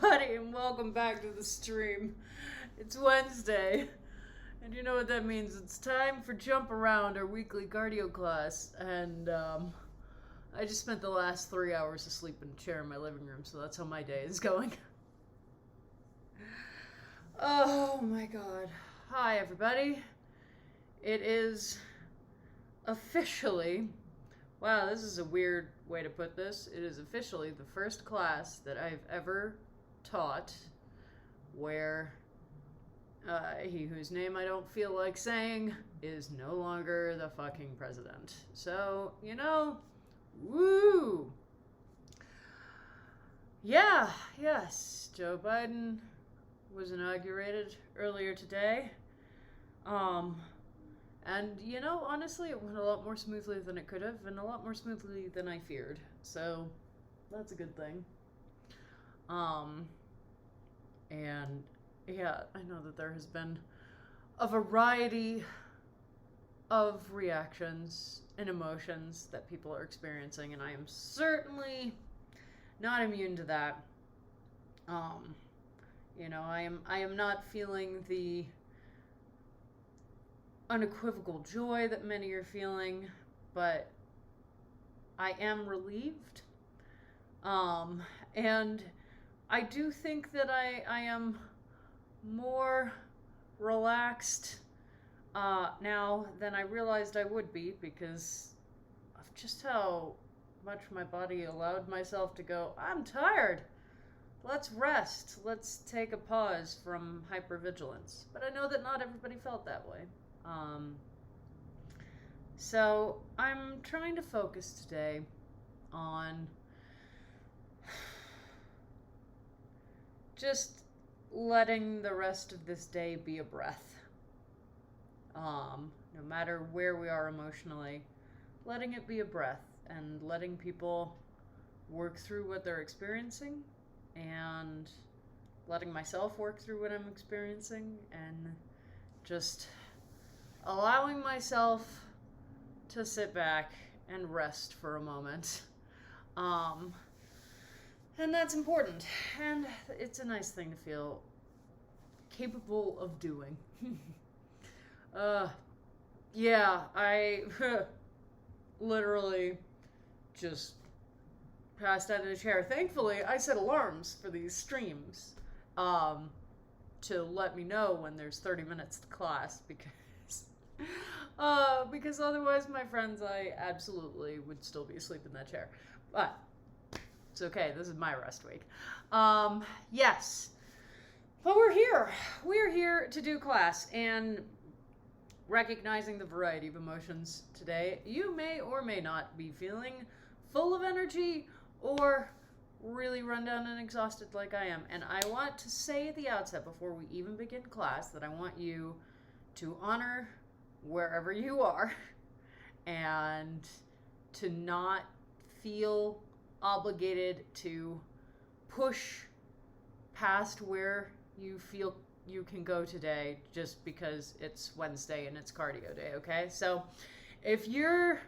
everybody, and welcome back to the stream. It's Wednesday, and you know what that means. It's time for Jump Around, our weekly cardio class, and I just spent the last 3 hours asleep in a chair in my living room, so that's how my day is going. Oh my god. Hi, everybody. It is officially... Wow, this is a weird way to put this. It is officially the first class that I've ever taught where he whose name I don't feel like saying is no longer the fucking president. So, woo! Yeah, yes, Joe Biden was inaugurated earlier today. And, honestly, it went a lot more smoothly than it could have, and a lot more smoothly than I feared. So, that's a good thing. And, yeah, I know that there has been a variety of reactions and emotions that people are experiencing, and I am certainly not immune to that. I am not feeling the unequivocal joy that many are feeling, but I am relieved. And I do think that I am more relaxed now than I realized I would be, because of just how much my body allowed myself to go, I'm tired. Let's rest. Let's take a pause from hypervigilance. But I know that not everybody felt that way. So I'm trying to focus today on just letting the rest of this day be a breath. No matter where we are emotionally, letting it be a breath and letting people work through what they're experiencing, and letting myself work through what I'm experiencing, and just allowing myself to sit back and rest for a moment. And that's important. And it's a nice thing to feel capable of doing. Yeah, I literally just passed out of the chair. Thankfully, I set alarms for these streams to let me know when there's 30 minutes to class, because otherwise, my friends, I absolutely would still be asleep in that chair. But it's okay. This is my rest week. Yes. But we're here. We're here to do class, and recognizing the variety of emotions today, you may or may not be feeling full of energy or really run down and exhausted like I am. And I want to say at the outset, before we even begin class, that I want you to honor wherever you are and to not feel obligated to push past where you feel you can go today just because it's Wednesday and it's cardio day, okay? So if you're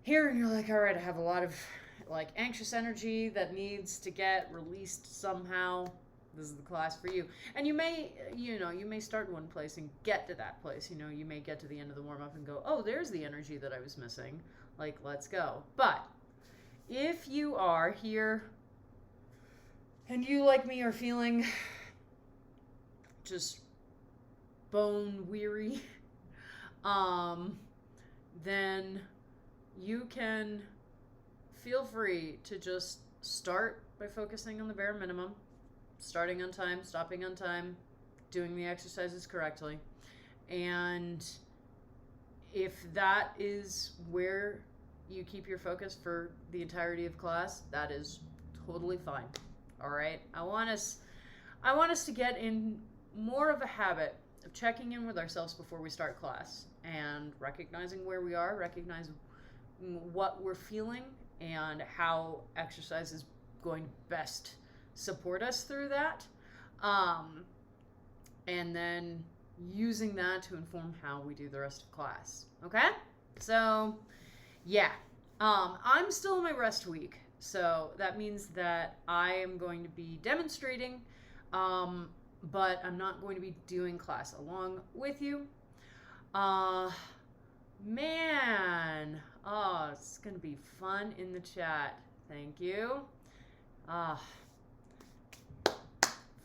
here and you're like, all right, I have a lot of anxious energy that needs to get released somehow, this is the class for you. And you may start in one place and get to that place. You may get to the end of the warm-up and go, oh, there's the energy that I was missing. Let's go. But if you are here and you, like me, are feeling just bone weary, then you can feel free to just start by focusing on the bare minimum, starting on time, stopping on time, doing the exercises correctly. And if that is where you keep your focus for the entirety of class, that is totally fine. All right? I want us to get in more of a habit of checking in with ourselves before we start class and recognizing where we are, recognize what we're feeling, and how exercise is going to best support us through that. And then using that to inform how we do the rest of class. Okay? So, yeah. I'm still in my rest week. So that means that I am going to be demonstrating, but I'm not going to be doing class along with you. Man, oh, it's going to be fun in the chat. Thank you.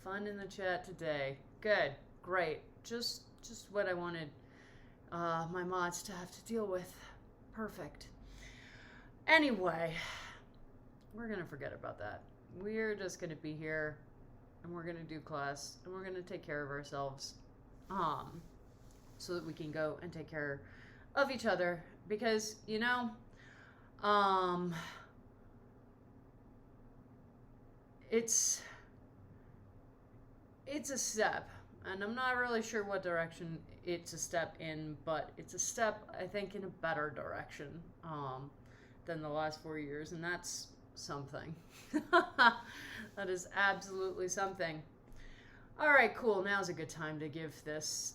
Fun in the chat today. Good, great. Just what I wanted my mods to have to deal with. Perfect. Anyway, we're going to forget about that. We're just going to be here, and we're going to do class, and we're going to take care of ourselves, so that we can go and take care of each other. Because, you know, it's a step, and I'm not really sure what direction it's a step in, but it's a step, I think, in a better direction than the last 4 years, and that's something. That is absolutely something. All right, cool. Now's a good time to give this.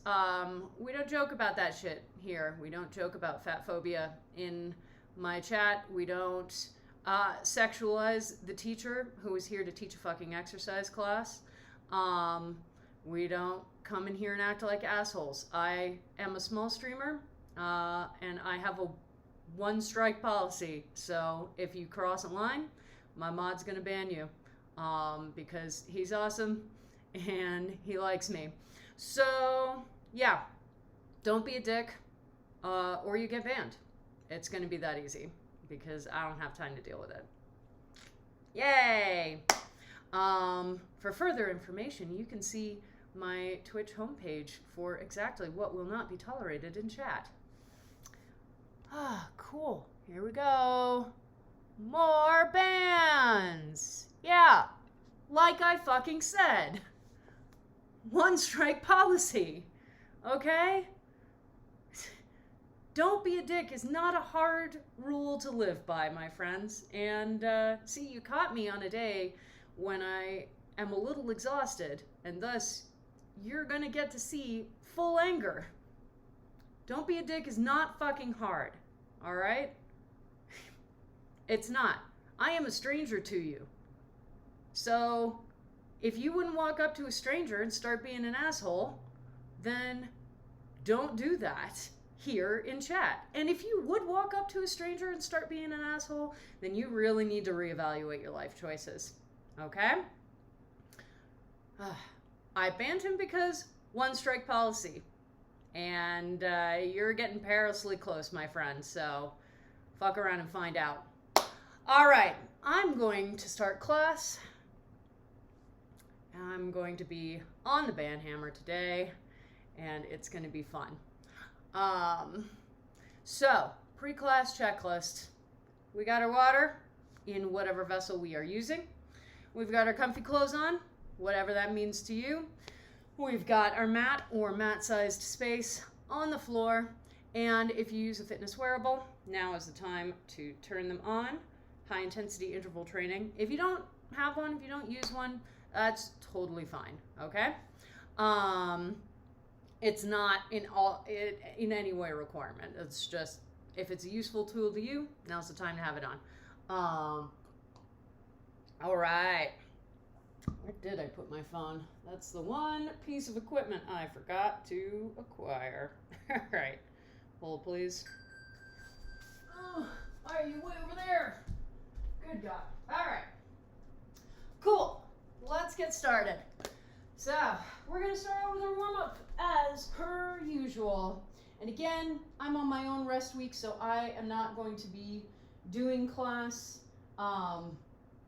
We don't joke about that shit here. We don't joke about fat phobia in my chat. We don't sexualize the teacher who is here to teach a fucking exercise class. We don't come in here and act like assholes. I am a small streamer, and I have a one strike policy. So if you cross a line, my mod's gonna ban you, because he's awesome and he likes me. So yeah, don't be a dick, or you get banned. It's gonna be that easy, because I don't have time to deal with it. Yay! For further information, you can see my Twitch homepage for exactly what will not be tolerated in chat. Cool. Here we go. More bans. Yeah, like I fucking said. One strike policy. Okay? Don't be a dick is not a hard rule to live by, my friends. And, see, you caught me on a day when I am a little exhausted, and thus you're gonna get to see full anger. Don't be a dick is not fucking hard, alright? It's not. I am a stranger to you. So, if you wouldn't walk up to a stranger and start being an asshole, then don't do that here in chat. And if you would walk up to a stranger and start being an asshole, then you really need to reevaluate your life choices. Okay? I banned him because one strike policy. And you're getting perilously close, my friend. So fuck around and find out. All right, I'm going to start class. I'm going to be on the ban hammer today, and it's going to be fun. So, pre-class checklist. We got our water in whatever vessel we are using. We've got our comfy clothes on, whatever that means to you. We've got our mat or mat-sized space on the floor. And if you use a fitness wearable, now is the time to turn them on. High-intensity interval training. If you don't have one, if you don't use one, that's totally fine, okay? It's not in any way a requirement. It's just, if it's a useful tool to you, now's the time to have it on. All right. Where did I put my phone? That's the one piece of equipment I forgot to acquire. All right. Hold, please. Oh, are you way over there? Good God. All right. Cool. Let's get started. So, we're going to start out with our warm-up as per usual. And again, I'm on my own rest week, so I am not going to be doing class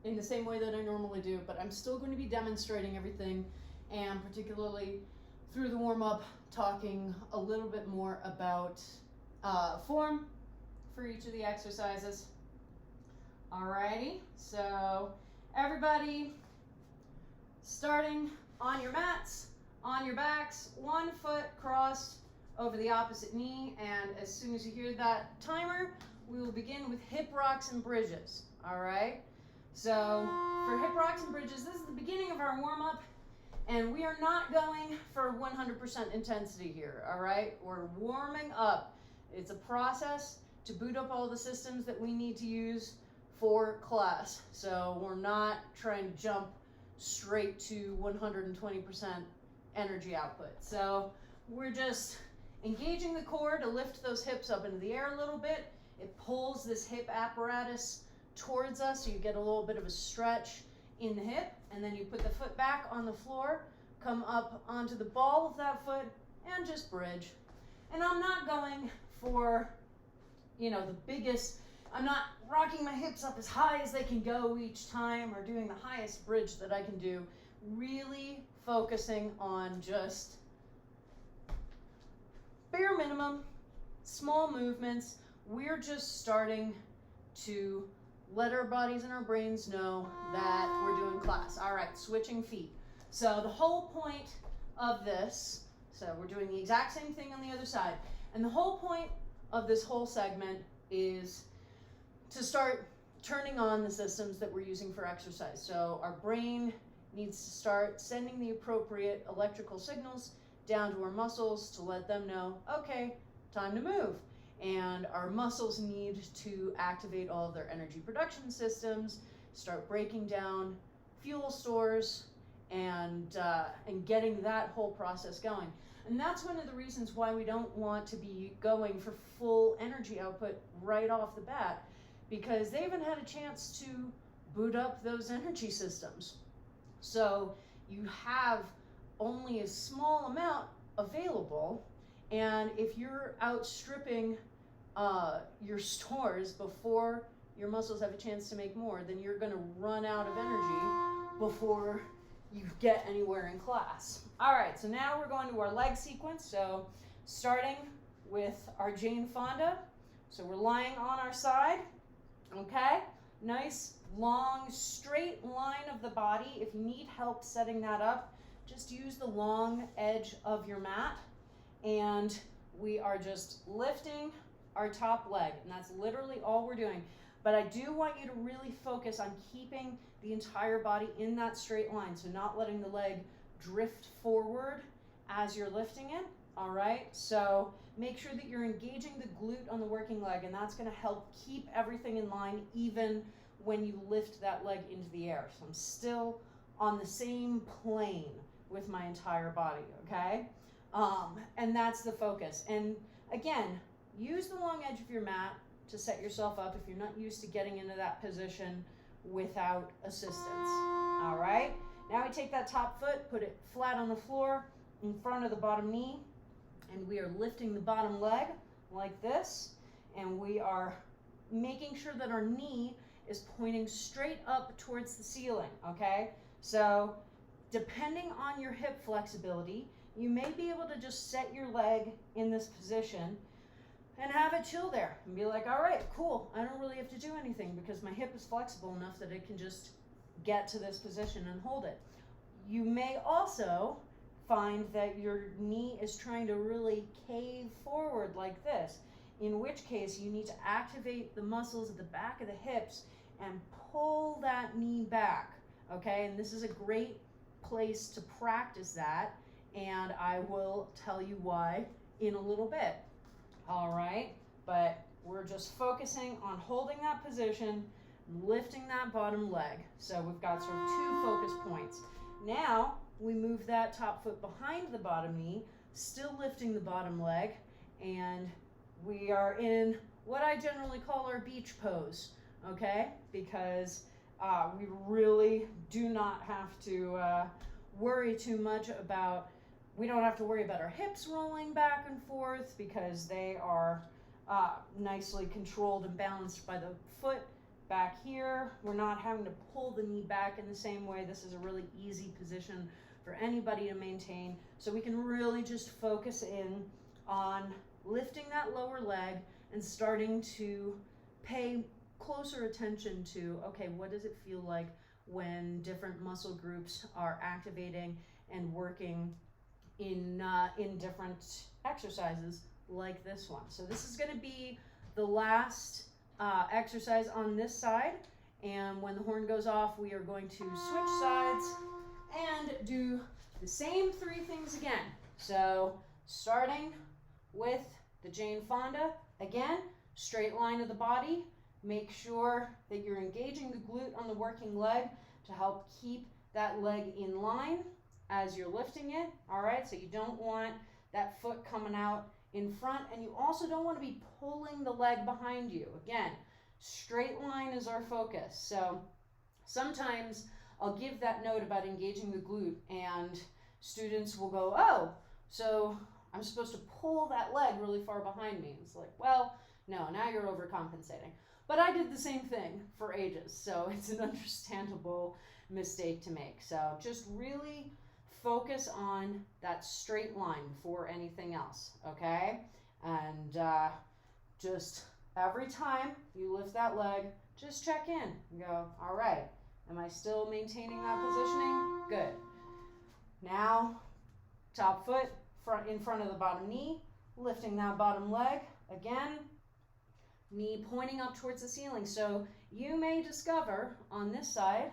in the same way that I normally do, but I'm still going to be demonstrating everything, and particularly through the warm-up, talking a little bit more about form for each of the exercises. Alrighty, so everybody starting on your mats, on your backs, 1 foot crossed over the opposite knee, and as soon as you hear that timer, we will begin with hip rocks and bridges. Alright, so for hip rocks and bridges, this is the beginning of our warm-up, and we are not going for 100% intensity here, alright? We're warming up. It's a process to boot up all the systems that we need to use for class. So we're not trying to jump straight to 120% energy output. So we're just engaging the core to lift those hips up into the air a little bit. It pulls this hip apparatus towards us, so you get a little bit of a stretch in the hip, and then you put the foot back on the floor, come up onto the ball of that foot, and just bridge. And I'm not going for, the biggest, I'm not rocking my hips up as high as they can go each time or doing the highest bridge that I can do. Really focusing on just bare minimum, small movements. We're just starting to let our bodies and our brains know that we're doing class. All right, switching feet. So the whole point of this, so we're doing the exact same thing on the other side. And the whole point of this whole segment is to start turning on the systems that we're using for exercise. So our brain needs to start sending the appropriate electrical signals down to our muscles to let them know, okay, time to move. And our muscles need to activate all of their energy production systems, start breaking down fuel stores, and getting that whole process going. And that's one of the reasons why we don't want to be going for full energy output right off the bat, because they haven't had a chance to boot up those energy systems. So you have only a small amount available, and if you're outstripping your stores before your muscles have a chance to make more, then you're going to run out of energy before you get anywhere in class. All right, so now we're going to our leg sequence. So starting with our Jane Fonda. So we're lying on our side, okay? Nice, long, straight line of the body. If you need help setting that up, just use the long edge of your mat, and we are just lifting our top leg, and that's literally all we're doing. But I do want you to really focus on keeping the entire body in that straight line, so not letting the leg drift forward as you're lifting it. All right, so make sure that you're engaging the glute on the working leg, and that's going to help keep everything in line even when you lift that leg into the air. So I'm still on the same plane with my entire body, okay? And that's the focus. And again, use the long edge of your mat to set yourself up if you're not used to getting into that position without assistance. All right, now we take that top foot, put it flat on the floor in front of the bottom knee, and we are lifting the bottom leg like this, and we are making sure that our knee is pointing straight up towards the ceiling, okay? So depending on your hip flexibility, you may be able to just set your leg in this position and have it chill there and be like, all right, cool, I don't really have to do anything because my hip is flexible enough that it can just get to this position and hold it. You may also find that your knee is trying to really cave forward like this, in which case you need to activate the muscles at the back of the hips and pull that knee back, okay? And this is a great place to practice that, and I will tell you why in a little bit. All right, but we're just focusing on holding that position, lifting that bottom leg. So we've got sort of two focus points. Now we move that top foot behind the bottom knee, still lifting the bottom leg, and we are in what I generally call our beach pose, okay? Because we really do not have to worry too much about, we don't have to worry about our hips rolling back and forth because they are nicely controlled and balanced by the foot back here. We're not having to pull the knee back in the same way. This is a really easy position for anybody to maintain. So we can really just focus in on lifting that lower leg and starting to pay closer attention to, okay, what does it feel like when different muscle groups are activating and working in different exercises like this one. So this is going to be the last exercise on this side, and when the horn goes off, we are going to switch sides and do the same three things again. So starting with the Jane Fonda, again, straight line of the body, Make sure that you're engaging the glute on the working leg to help keep that leg in line as you're lifting it, all right? So you don't want that foot coming out in front, and you also don't want to be pulling the leg behind you. Again, straight line is our focus. So sometimes I'll give that note about engaging the glute, and students will go, oh, so I'm supposed to pull that leg really far behind me. It's like, well, no, now you're overcompensating. But I did the same thing for ages, so it's an understandable mistake to make. So just really focus on that straight line before anything else, okay? And just every time you lift that leg, just check in and go, all right, am I still maintaining that positioning? Good. Now, top foot in front of the bottom knee, lifting that bottom leg, again, knee pointing up towards the ceiling. So you may discover on this side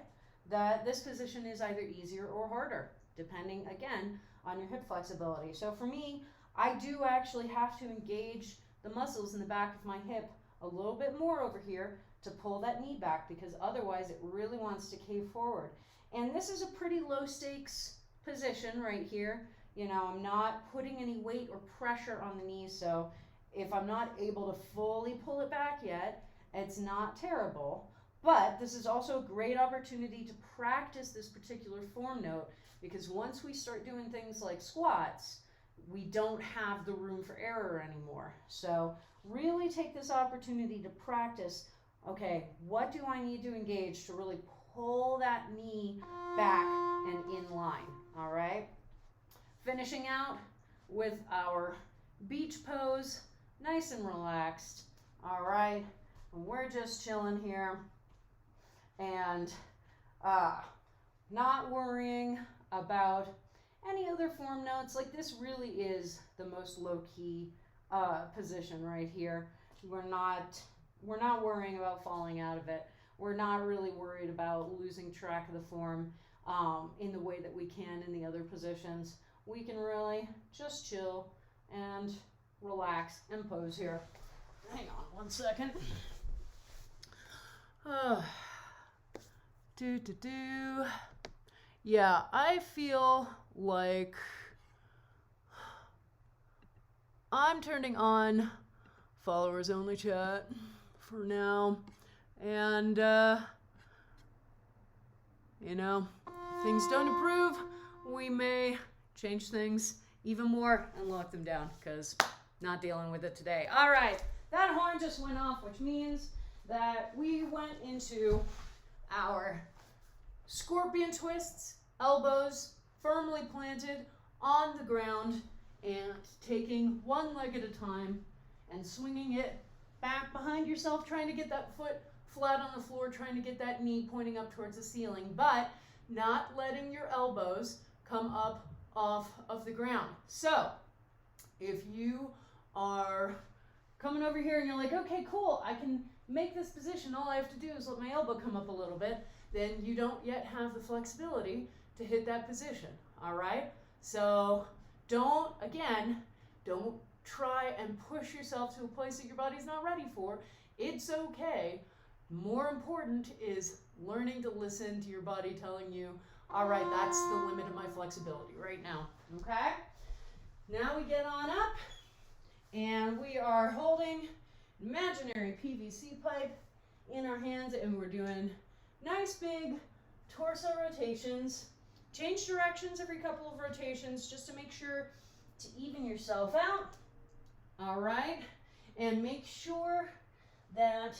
that this position is either easier or harder, depending, again, on your hip flexibility. So for me, I do actually have to engage the muscles in the back of my hip a little bit more over here to pull that knee back, because otherwise it really wants to cave forward. And this is a pretty low stakes position right here. You know, I'm not putting any weight or pressure on the knee, so if I'm not able to fully pull it back yet, it's not terrible. But this is also a great opportunity to practice this particular form note, because once we start doing things like squats, we don't have the room for error anymore. So really take this opportunity to practice, okay, what do I need to engage to really pull that knee back and in line, all right? Finishing out with our beach pose, nice and relaxed, all right? And we're just chilling here and not worrying about any other form notes. Like, this really is the most low-key position right here. We're not worrying about falling out of it. We're not really worried about losing track of the form in the way that we can in the other positions. We can really just chill and relax and pose here. Hang on one second. Yeah, I feel like I'm turning on followers only chat for now. And, you know, if things don't improve, we may change things even more and lock them down, because not dealing with it today. All right, that horn just went off, which means that we went into our scorpion twists, elbows firmly planted on the ground, and taking one leg at a time and swinging it back behind yourself, trying to get that foot flat on the floor, trying to get that knee pointing up towards the ceiling, but not letting your elbows come up off of the ground. So if you are coming over here and you're like, okay, cool, I can make this position, all I have to do is let my elbow come up a little bit, then you don't yet have the flexibility to hit that position, all right? So don't try and push yourself to a place that your body's not ready for. It's okay. More important is learning to listen to your body telling you, all right, that's the limit of my flexibility right now, okay? Now we get on up, and we are holding imaginary PVC pipe in our hands, and we're doing nice big torso rotations. Change directions every couple of rotations just to make sure to even yourself out, all right? And make sure that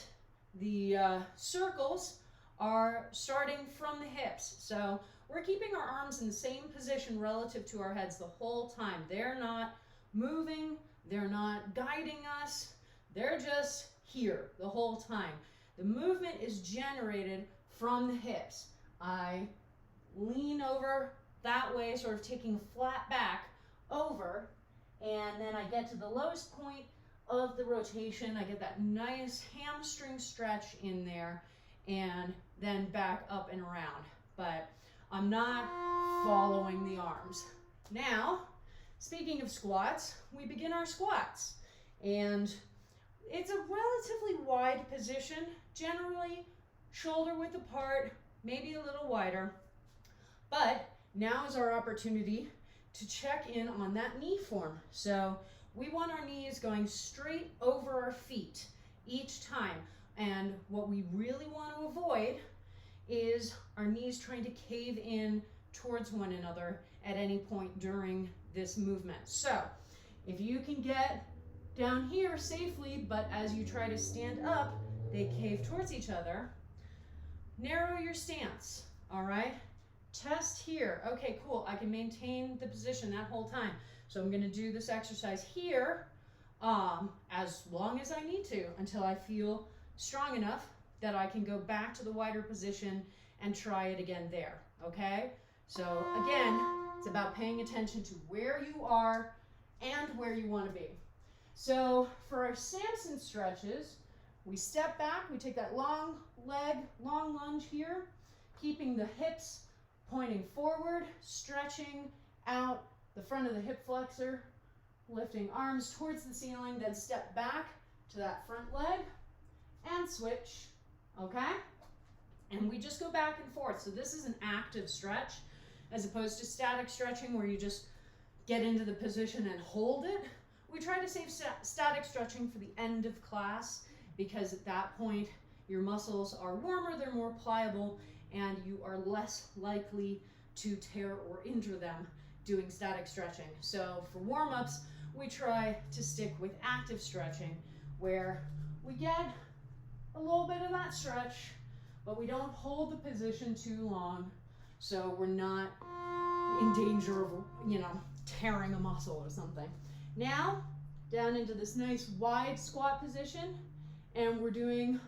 the circles are starting from the hips. So we're keeping our arms in the same position relative to our heads the whole time. They're not moving, they're not guiding us, they're just here the whole time. The movement is generated from the hips. I lean over that way, sort of taking flat back over, and then I get to the lowest point of the rotation. I get that nice hamstring stretch in there, and then back up and around. But I'm not following the arms. Now, speaking of squats, we begin our squats. And It's a relatively wide position, generally shoulder width apart, maybe a little wider. But now is our opportunity to check in on that knee form. So we want our knees going straight over our feet each time. And what we really want to avoid is our knees trying to cave in towards one another at any point during this movement. So if you can get down here safely, but as you try to stand up, they cave towards each other, narrow your stance, all right? Test here. Okay, cool. I can maintain the position that whole time. So I'm going to do this exercise here as long as I need to until I feel strong enough that I can go back to the wider position and try it again there, okay? So again, it's about paying attention to where you are and where you want to be. So for our Samson stretches, we step back, we take that long leg, long lunge here, keeping the hips pointing forward, stretching out the front of the hip flexor, lifting arms towards the ceiling, then step back to that front leg and switch, okay? And we just go back and forth. So this is an active stretch as opposed to static stretching where you just get into the position and hold it. We try to save static stretching for the end of class because at that point your muscles are warmer, they're more pliable, and you are less likely to tear or injure them doing static stretching. So for warm-ups, we try to stick with active stretching where we get a little bit of that stretch, but we don't hold the position too long so we're not in danger of, tearing a muscle or something. Now, down into this nice wide squat position, and we're doing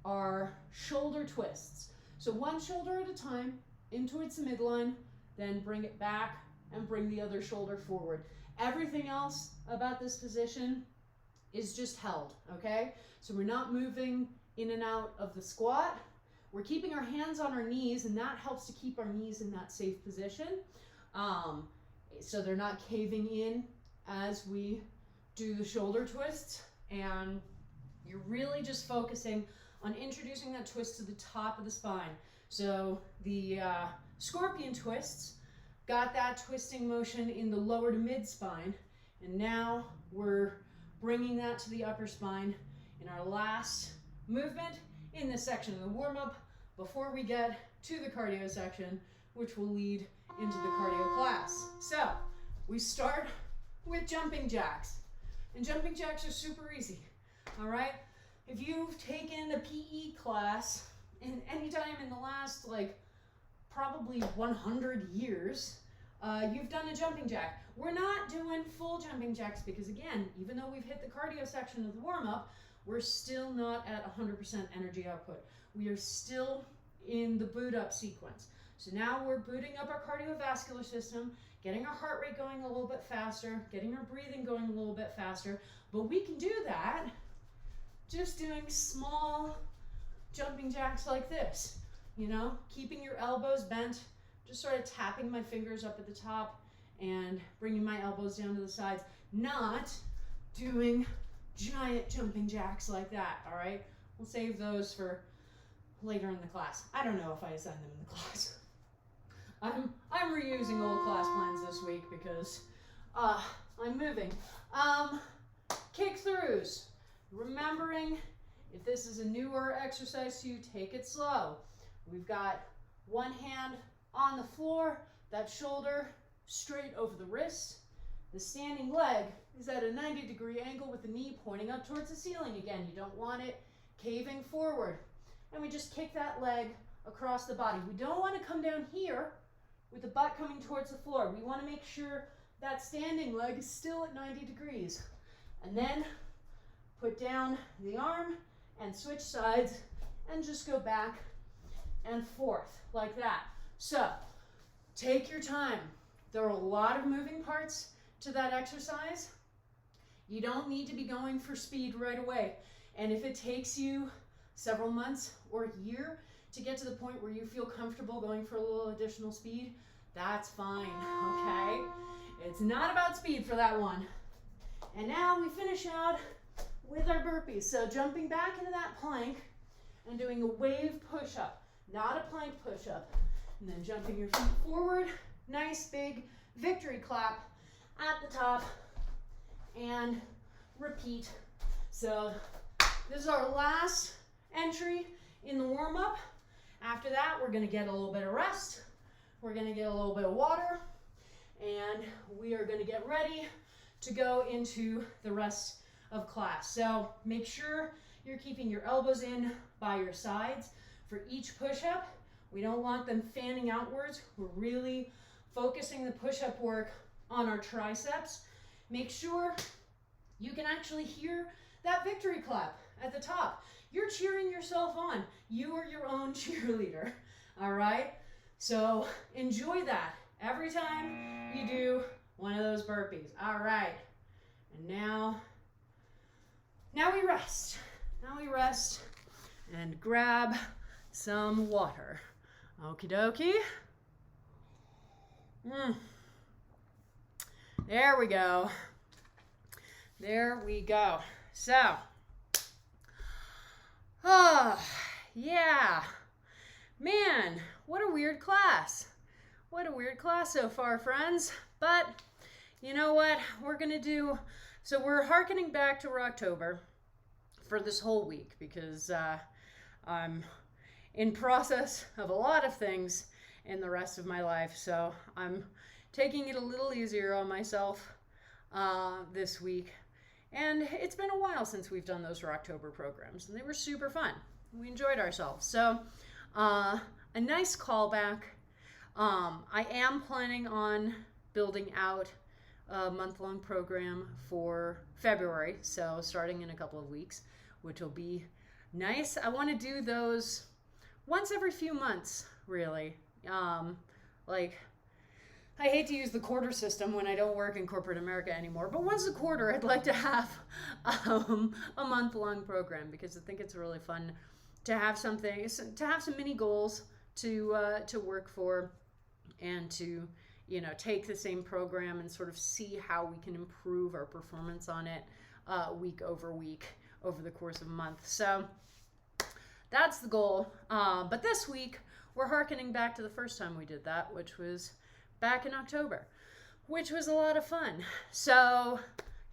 our shoulder twists. So one shoulder at a time, in towards the midline, then bring it back and bring the other shoulder forward. Everything else about this position is just held, okay? So we're not moving in and out of the squat. We're keeping our hands on our knees, and that helps to keep our knees in that safe position. So they're not caving in as we do the shoulder twists, and you're really just focusing on introducing that twist to the top of the spine. So the scorpion twists got that twisting motion in the lower to mid spine, and now we're bringing that to the upper spine in our last movement in this section of the warm-up before we get to the cardio section, which will lead into the cardio class. So we start with jumping jacks, and jumping jacks are super easy, all right? If you've taken a PE class in any time in the last probably 100 years, you've done a jumping jack. We're not doing full jumping jacks because again, even though we've hit the cardio section of the warm-up, we're still not at 100% energy output. We are still in the boot up sequence. So now we're booting up our cardiovascular system, getting our heart rate going a little bit faster, getting our breathing going a little bit faster, but we can do that just doing small jumping jacks like this, keeping your elbows bent, just sort of tapping my fingers up at the top and bringing my elbows down to the sides, not doing giant jumping jacks like that, all right? We'll save those for later in the class. I don't know if I assign them in the class. I'm reusing old class plans this week because I'm moving. Kick throughs. Remembering, if this is a newer exercise to you, take it slow. We've got one hand on the floor, that shoulder straight over the wrist. The standing leg is at a 90-degree angle with the knee pointing up towards the ceiling. Again, you don't want it caving forward. And we just kick that leg across the body. We don't want to come down here with the butt coming towards the floor. We want to make sure that standing leg is still at 90 degrees. And then put down the arm and switch sides and just go back and forth like that. So take your time. There are a lot of moving parts to that exercise. You don't need to be going for speed right away. And if it takes you several months or a year to get to the point where you feel comfortable going for a little additional speed, that's fine, okay? It's not about speed for that one. And now we finish out with our burpees. So jumping back into that plank and doing a wave push-up, not a plank push-up. And then jumping your feet forward, nice big victory clap at the top, and repeat. So this is our last entry in the warm-up. After that, we're gonna get a little bit of rest. We're gonna get a little bit of water, and we are gonna get ready to go into the rest of class. So make sure you're keeping your elbows in by your sides for each push-up. We don't want them fanning outwards. We're really focusing the push-up work on our triceps. Make sure you can actually hear that victory clap at the top. You're cheering yourself on. You are your own cheerleader, all right? So enjoy that every time you do one of those burpees. All right, and now we rest. Now we rest and grab some water. Okie dokie. There we go. There we go. So, yeah. Man, what a weird class. What a weird class so far, friends. But you know what we're going to do? So we're hearkening back to October for this whole week because I'm in process of a lot of things in the rest of my life. So I'm taking it a little easier on myself this week. And it's been a while since we've done those Rocktober programs, and they were super fun. We enjoyed ourselves. So a nice callback. I am planning on building out a month-long program for February, so starting in a couple of weeks, which will be nice. I want to do those once every few months, really. Like, I hate to use the quarter system when I don't work in corporate America anymore, but once a quarter, I'd like to have a month-long program because I think it's really fun to have something, to have some mini goals to work for, and to, you know, take the same program and sort of see how we can improve our performance on it week over week over the course of a month. So that's the goal. But this week, we're hearkening back to the first time we did that, which was back in October, which was a lot of fun. So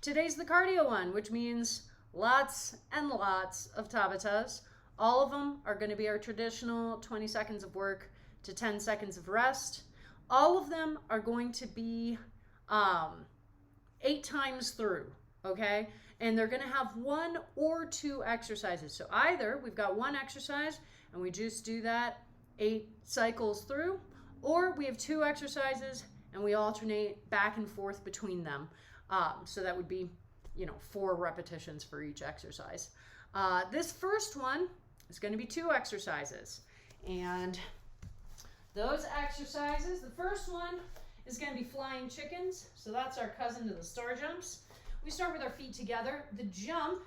today's the cardio one, which means lots and lots of tabatas. All of them are going to be our traditional 20 seconds of work to 10 seconds of rest. All of them are going to be 8 times through, okay? And they're going to have 1 or 2 exercises. So either we've got 1 exercise and we just do that 8 cycles through, or we have 2 exercises and we alternate back and forth between them. So that would be, you know, 4 repetitions for each exercise. This first one is going to be 2 exercises. And those exercises, the first one is going to be flying chickens. So that's our cousin to the star jumps. We start with our feet together. The jump,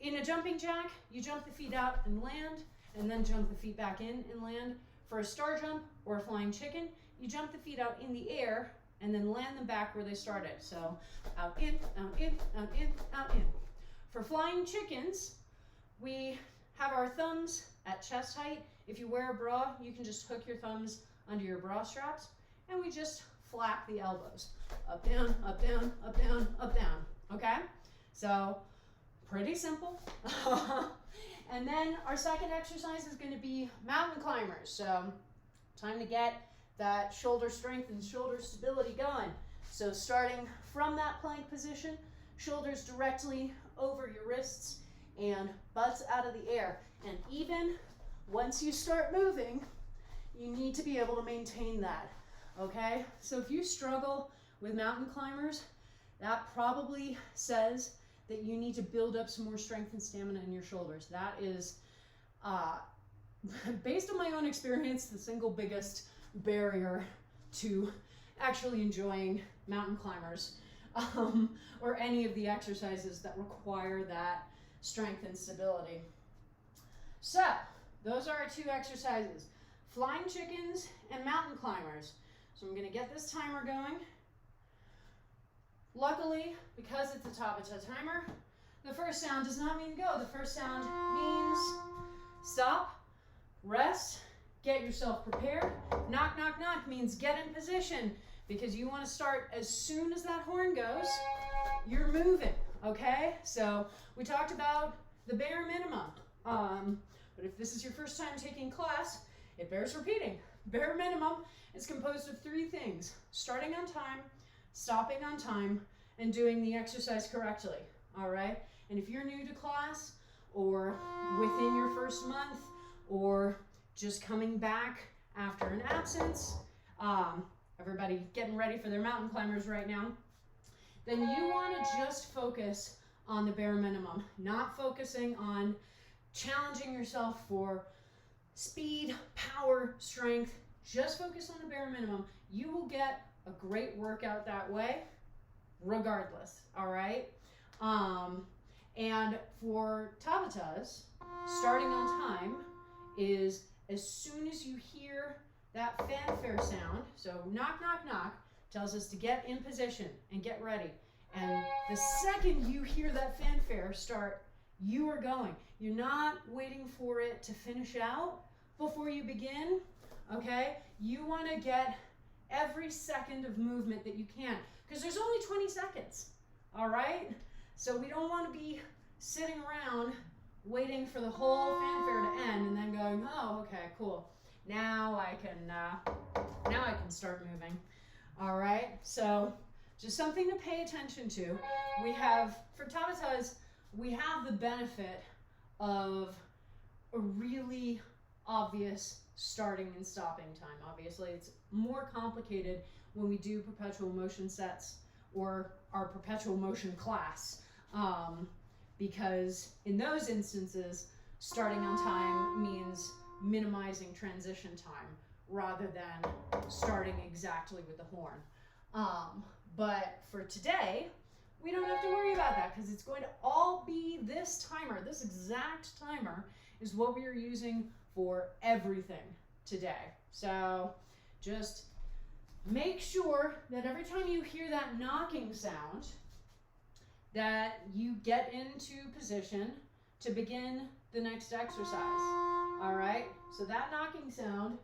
in a jumping jack, you jump the feet out and land, and then jump the feet back in and land. For a star jump or a flying chicken, you jump the feet out in the air and then land them back where they started. So out, in, out, in, out, in, out, in. For flying chickens, we have our thumbs at chest height. If you wear a bra, you can just hook your thumbs under your bra straps, and we just flap the elbows. Up, down, up, down, up, down, up, down. Okay? So pretty simple. And then our second exercise is going to be mountain climbers. So time to get that shoulder strength and shoulder stability going. So starting from that plank position, shoulders directly over your wrists and butts out of the air. And even once you start moving, you need to be able to maintain that, okay? So if you struggle with mountain climbers, that probably says that you need to build up some more strength and stamina in your shoulders. That is, based on my own experience, the single biggest barrier to actually enjoying mountain climbers, or any of the exercises that require that strength and stability. So those are our 2 exercises, flying chickens and mountain climbers. So I'm going to get this timer going. Luckily, because it's a Tabata timer, the first sound does not mean go. The first sound means stop, rest, get yourself prepared. Knock, knock, knock means get in position, because you want to start as soon as that horn goes, you're moving, okay? So we talked about the bare minimum. But if this is your first time taking class, it bears repeating. Bare minimum is composed of 3 things: starting on time, stopping on time, and doing the exercise correctly, all right? And if you're new to class, or within your first month, or just coming back after an absence, everybody getting ready for their mountain climbers right now, then you want to just focus on the bare minimum, not focusing on challenging yourself for speed, power, strength. Just focus on the bare minimum. You will get a great workout that way, regardless, all right? And for Tabatas, starting on time is as soon as you hear that fanfare sound, so knock, knock, knock, tells us to get in position and get ready. And the second you hear that fanfare start, you are going. You're not waiting for it to finish out before you begin, okay? You want to get every second of movement that you can, because there's only 20 seconds, all right? So we don't want to be sitting around waiting for the whole fanfare to end and then going, oh, okay, cool. Now I can start moving. All right, so just something to pay attention to. We have, for Tabatas, we have the benefit of a really obvious starting and stopping time. Obviously, it's more complicated when we do perpetual motion sets or our perpetual motion class, because in those instances, starting on time means minimizing transition time rather than starting exactly with the horn. But for today, we don't have to worry about that, because it's going to all be this timer. This exact timer is what we are using for everything today. So just make sure that every time you hear that knocking sound, that you get into position to begin the next exercise. All right, so that knocking sound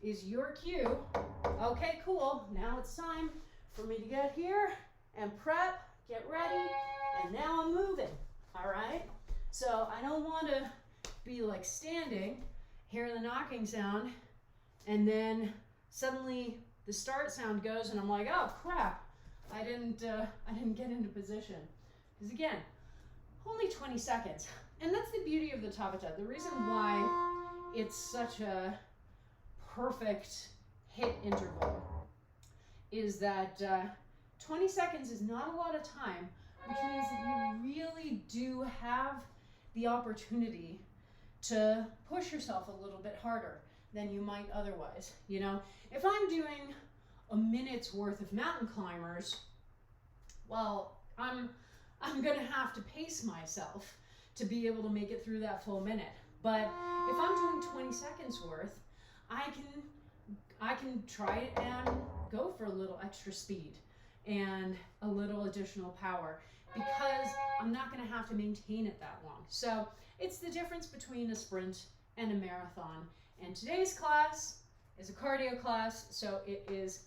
is your cue. Okay, cool. Now it's time for me to get here and prep, get ready, and now I'm moving. All right, so I don't want to be like standing, hearing the knocking sound, and then suddenly the start sound goes and I'm like, oh crap, I didn't get into position. Because again, only 20 seconds. And that's the beauty of the Tabata. The reason why it's such a perfect hit interval is that 20 seconds is not a lot of time, which means that you really do have the opportunity to push yourself a little bit harder than you might otherwise. You know, if I'm doing a minute's worth of mountain climbers, well, I'm gonna have to pace myself to be able to make it through that full minute. But if I'm doing 20 seconds worth, I can try it and go for a little extra speed and a little additional power, because I'm not gonna have to maintain it that long. So it's the difference between a sprint and a marathon. And today's class is a cardio class, so it is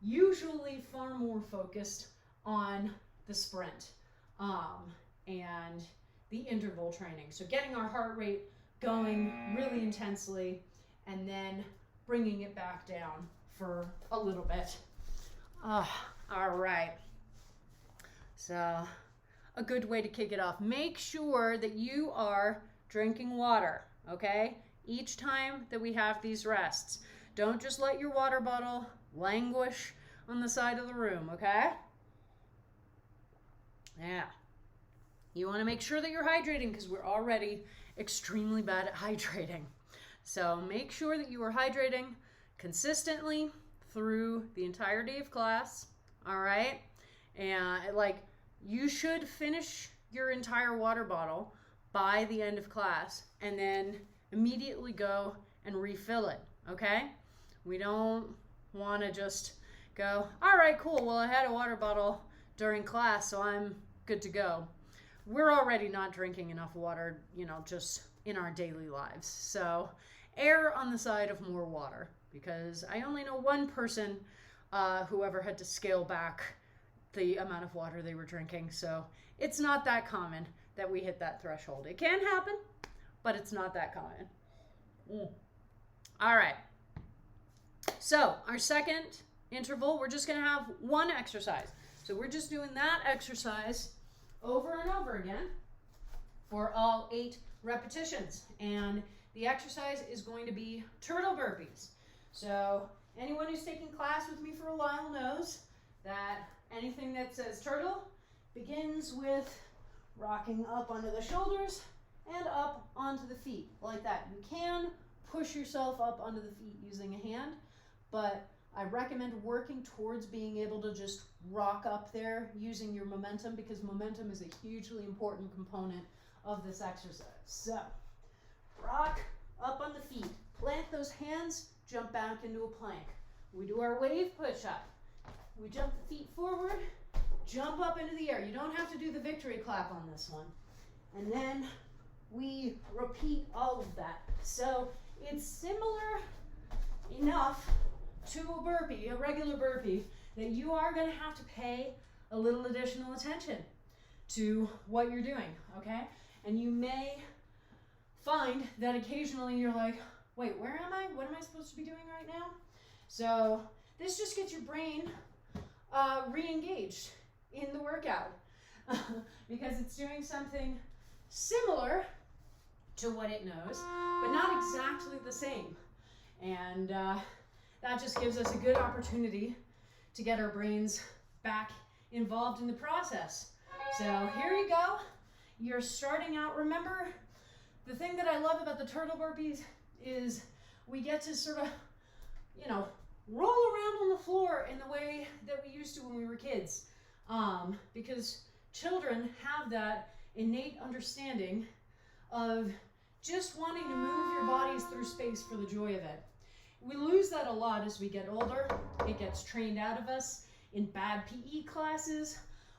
usually far more focused on the sprint and the interval training. So getting our heart rate going really intensely and then bringing it back down for a little bit. All right. So a good way to kick it off. Make sure that you are drinking water, okay? Each time that we have these rests. Don't just let your water bottle languish on the side of the room, okay? Yeah. You want to make sure that you're hydrating, because we're already extremely bad at hydrating. So make sure that you are hydrating consistently through the entirety of class, all right? And you should finish your entire water bottle by the end of class and then immediately go and refill it, okay? We don't want to just go, all right, cool, well, I had a water bottle during class, so I'm good to go. We're already not drinking enough water, just in our daily lives. So err on the side of more water, because I only know one person who ever had to scale back the amount of water they were drinking. So it's not that common that we hit that threshold. It can happen, but it's not that common. All right. So our second interval, we're just going to have one exercise. So we're just doing that exercise over and over again for all 8 repetitions. And the exercise is going to be turtle burpees. So anyone who's taken class with me for a while knows that anything that says turtle begins with rocking up onto the shoulders and up onto the feet, like that. You can push yourself up onto the feet using a hand, but I recommend working towards being able to just rock up there using your momentum, because momentum is a hugely important component of this exercise. So, rock up on the feet, plant those hands, jump back into a plank. We do our wave push-up. We jump the feet forward, jump up into the air. You don't have to do the victory clap on this one. And then we repeat all of that. So it's similar enough to a burpee, a regular burpee, that you are going to have to pay a little additional attention to what you're doing, okay? And you may find that occasionally you're like, wait, where am I? What am I supposed to be doing right now? So this just gets your brain re-engaged in the workout because it's doing something similar to what it knows, but not exactly the same. And that just gives us a good opportunity to get our brains back involved in the process. So here you go. You're starting out. Remember, the thing that I love about the turtle burpees is we get to sort of, roll around on the floor in the way that we used to when we were kids. Because children have that innate understanding of just wanting to move your bodies through space for the joy of it. We lose that a lot as we get older. It gets trained out of us in bad PE classes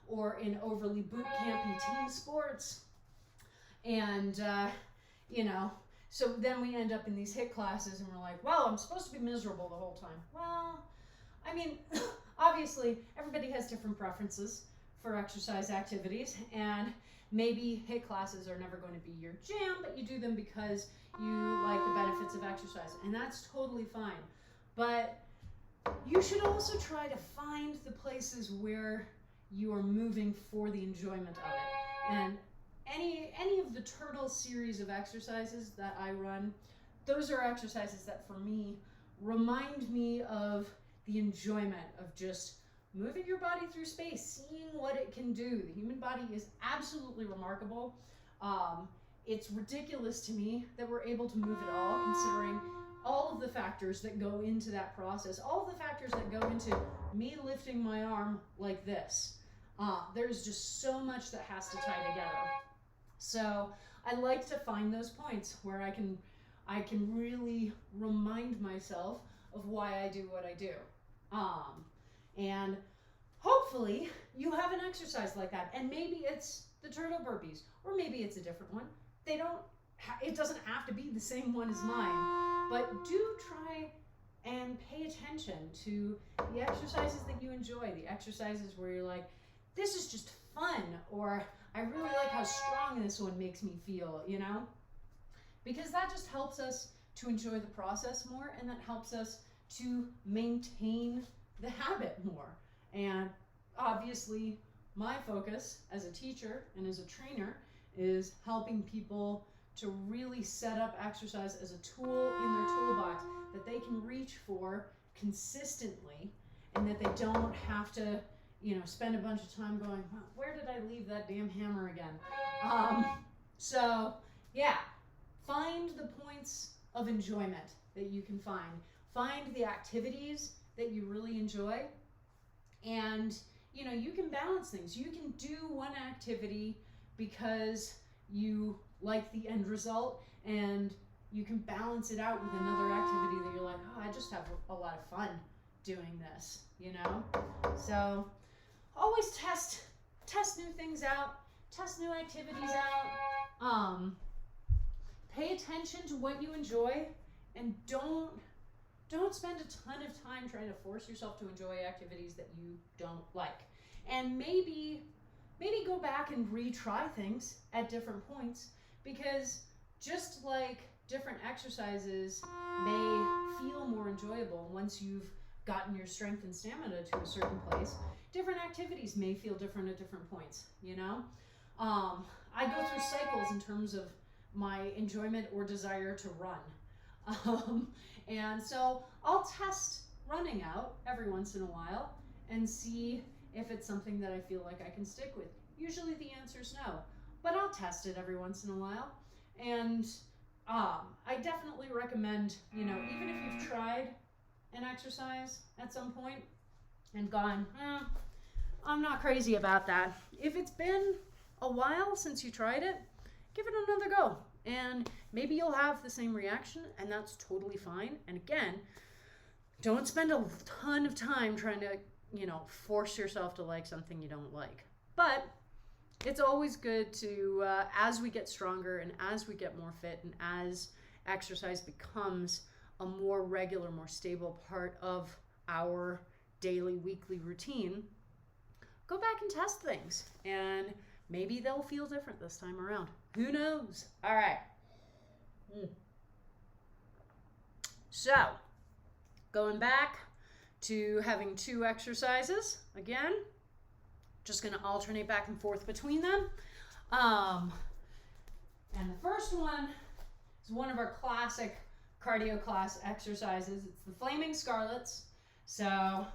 or in overly boot campy team sports. And, so then we end up in these HIIT classes and we're like, well, I'm supposed to be miserable the whole time. Well, I mean, obviously everybody has different preferences for exercise activities, and maybe HIIT classes are never going to be your jam, but you do them because you like the benefits of exercise, and that's totally fine. But you should also try to find the places where you are moving for the enjoyment of it. And any of the turtle series of exercises that I run, those are exercises that for me remind me of the enjoyment of just moving your body through space, seeing what it can do. The human body is absolutely remarkable. It's ridiculous to me that we're able to move at all, considering all of the factors that go into that process, all of the factors that go into me lifting my arm like this. There's just so much that has to tie together. So I like to find those points where I can really remind myself of why I do what I do. And hopefully you have an exercise like that, and maybe it's the turtle burpees, or maybe it's a different one. It doesn't have to be the same one as mine, but do try and pay attention to the exercises that you enjoy, the exercises where you're like, this is just fun, or I really like how strong this one makes me feel, because that just helps us to enjoy the process more, and that helps us to maintain the habit more. And obviously my focus as a teacher and as a trainer is helping people to really set up exercise as a tool in their toolbox that they can reach for consistently, and that they don't have to spend a bunch of time going, where did I leave that damn hammer again? So yeah, find the points of enjoyment that you can find. Find the activities that you really enjoy, and you can balance things. You can do one activity because you like the end result, and you can balance it out with another activity that you're like, I just have a lot of fun doing this, So always test test new things out, test new activities out. Pay attention to what you enjoy, and don't spend a ton of time trying to force yourself to enjoy activities that you don't like. And maybe go back and retry things at different points, because just like different exercises may feel more enjoyable once you've gotten your strength and stamina to a certain place, different activities may feel different at different points, you know? I go through cycles in terms of my enjoyment or desire to run. And so I'll test running out every once in a while and see if it's something that I feel like I can stick with. Usually the answer is no, but I'll test it every once in a while. And I definitely recommend, you know, even if you've tried an exercise at some point and gone, I'm not crazy about that. If it's been a while since you tried it, give it another go. And maybe you'll have the same reaction, and that's totally fine. And again, don't spend a ton of time trying to, you know, force yourself to like something you don't like. But it's always good to, as we get stronger and as we get more fit and as exercise becomes a more regular, more stable part of our daily, weekly routine, go back and test things. And maybe they'll feel different this time around. Who knows? All right. So, going back to having 2 exercises again. Just going to alternate back and forth between them. And the first one is one of our classic cardio class exercises. It's the Flaming Scarlets. So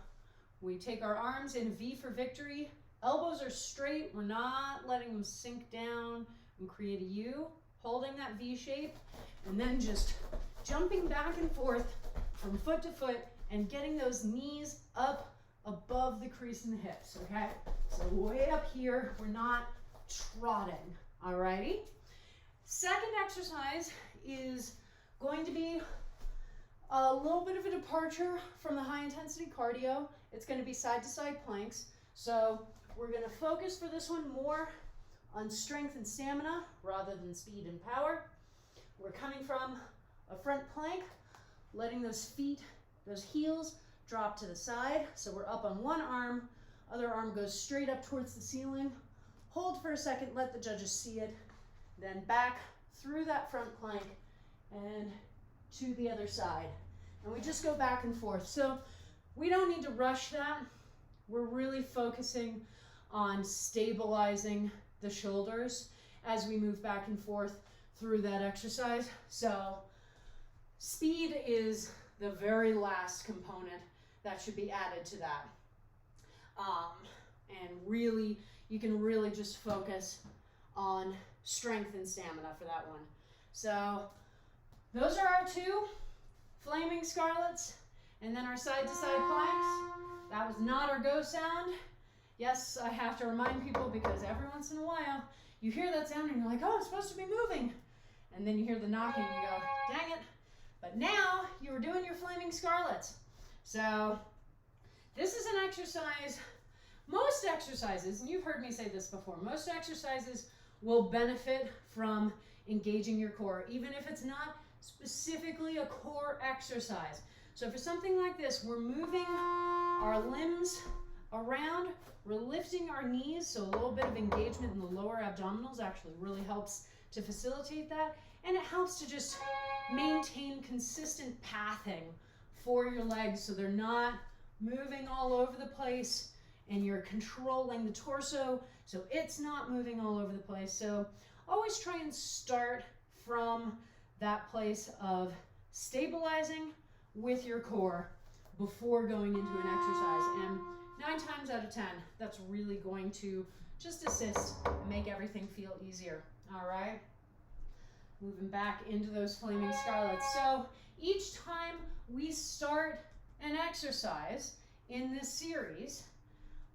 we take our arms in a V for victory. Elbows are straight. We're not letting them sink down and create a U. Holding that V shape. And then just jumping back and forth from foot to foot and getting those knees up above the crease in the hips, okay? So way up here, we're not trotting, alrighty? Second exercise is going to be a little bit of a departure from the high intensity cardio. It's going to be side to side planks. So we're going to focus for this one more on strength and stamina rather than speed and power. We're coming from a front plank, letting those feet, those heels drop to the side. So we're up on one arm, other arm goes straight up towards the ceiling. Hold for a second, let the judges see it. Then back through that front plank and to the other side. And we just go back and forth. So we don't need to rush that. We're really focusing on stabilizing the shoulders as we move back and forth through that exercise. So speed is the very last component that should be added to that. And really, you can really just focus on strength and stamina for that one. So those are our 2 Flaming Scarlets, and then our side-to-side planks. That was not our go sound. Yes, I have to remind people, because every once in a while you hear that sound and you're like, oh, it's supposed to be moving. And then you hear the knocking and you go, dang it. But now you were doing your Flaming Scarlets. So this is an exercise, most exercises, and you've heard me say this before, most exercises will benefit from engaging your core, even if it's not specifically a core exercise. So for something like this, we're moving our limbs around, we're lifting our knees, so a little bit of engagement in the lower abdominals actually really helps to facilitate that, and it helps to just maintain consistent pathing for your legs so they're not moving all over the place, and you're controlling the torso so it's not moving all over the place. So always try and start from that place of stabilizing with your core before going into an exercise. And 9 times out of 10, that's really going to just assist and make everything feel easier. All right. Moving back into those Flaming Scarlets. So each time we start an exercise in this series,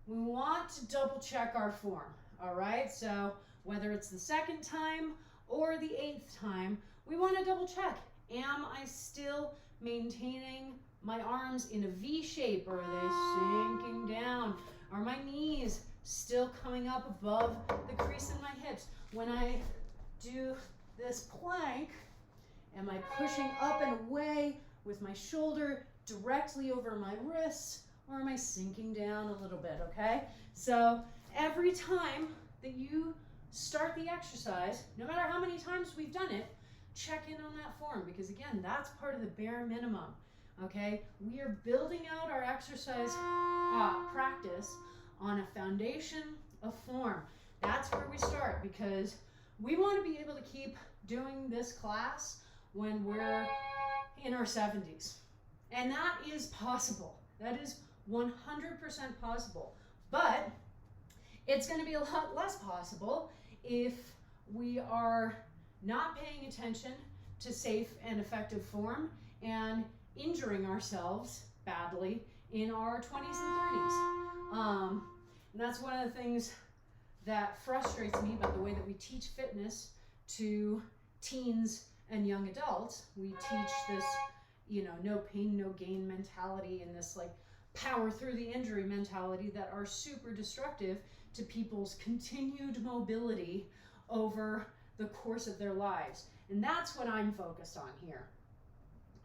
we want to double check our form. All right. So whether it's the 2nd time or the 8th time, we want to double check. Am I still maintaining my arms in a V shape, or are they sinking down? Are my knees still coming coming up above the crease in my hips. When I do this plank, am I pushing up and away with my shoulder directly over my wrists, or am I sinking down a little bit, okay? So every time that you start the exercise, no matter how many times we've done it, check in on that form, because again, that's part of the bare minimum, okay? We are building out our exercise practice on a foundation of form. That's where we start, because we want to be able to keep doing this class when we're in our 70s. And that is possible. That is 100% possible. But it's going to be a lot less possible if we are not paying attention to safe and effective form and injuring ourselves badly in our 20s and 30s. And that's one of the things that frustrates me about the way that we teach fitness to teens and young adults. We teach this, no pain, no gain mentality, and this like power through the injury mentality that are super destructive to people's continued mobility over the course of their lives. And that's what I'm focused on here.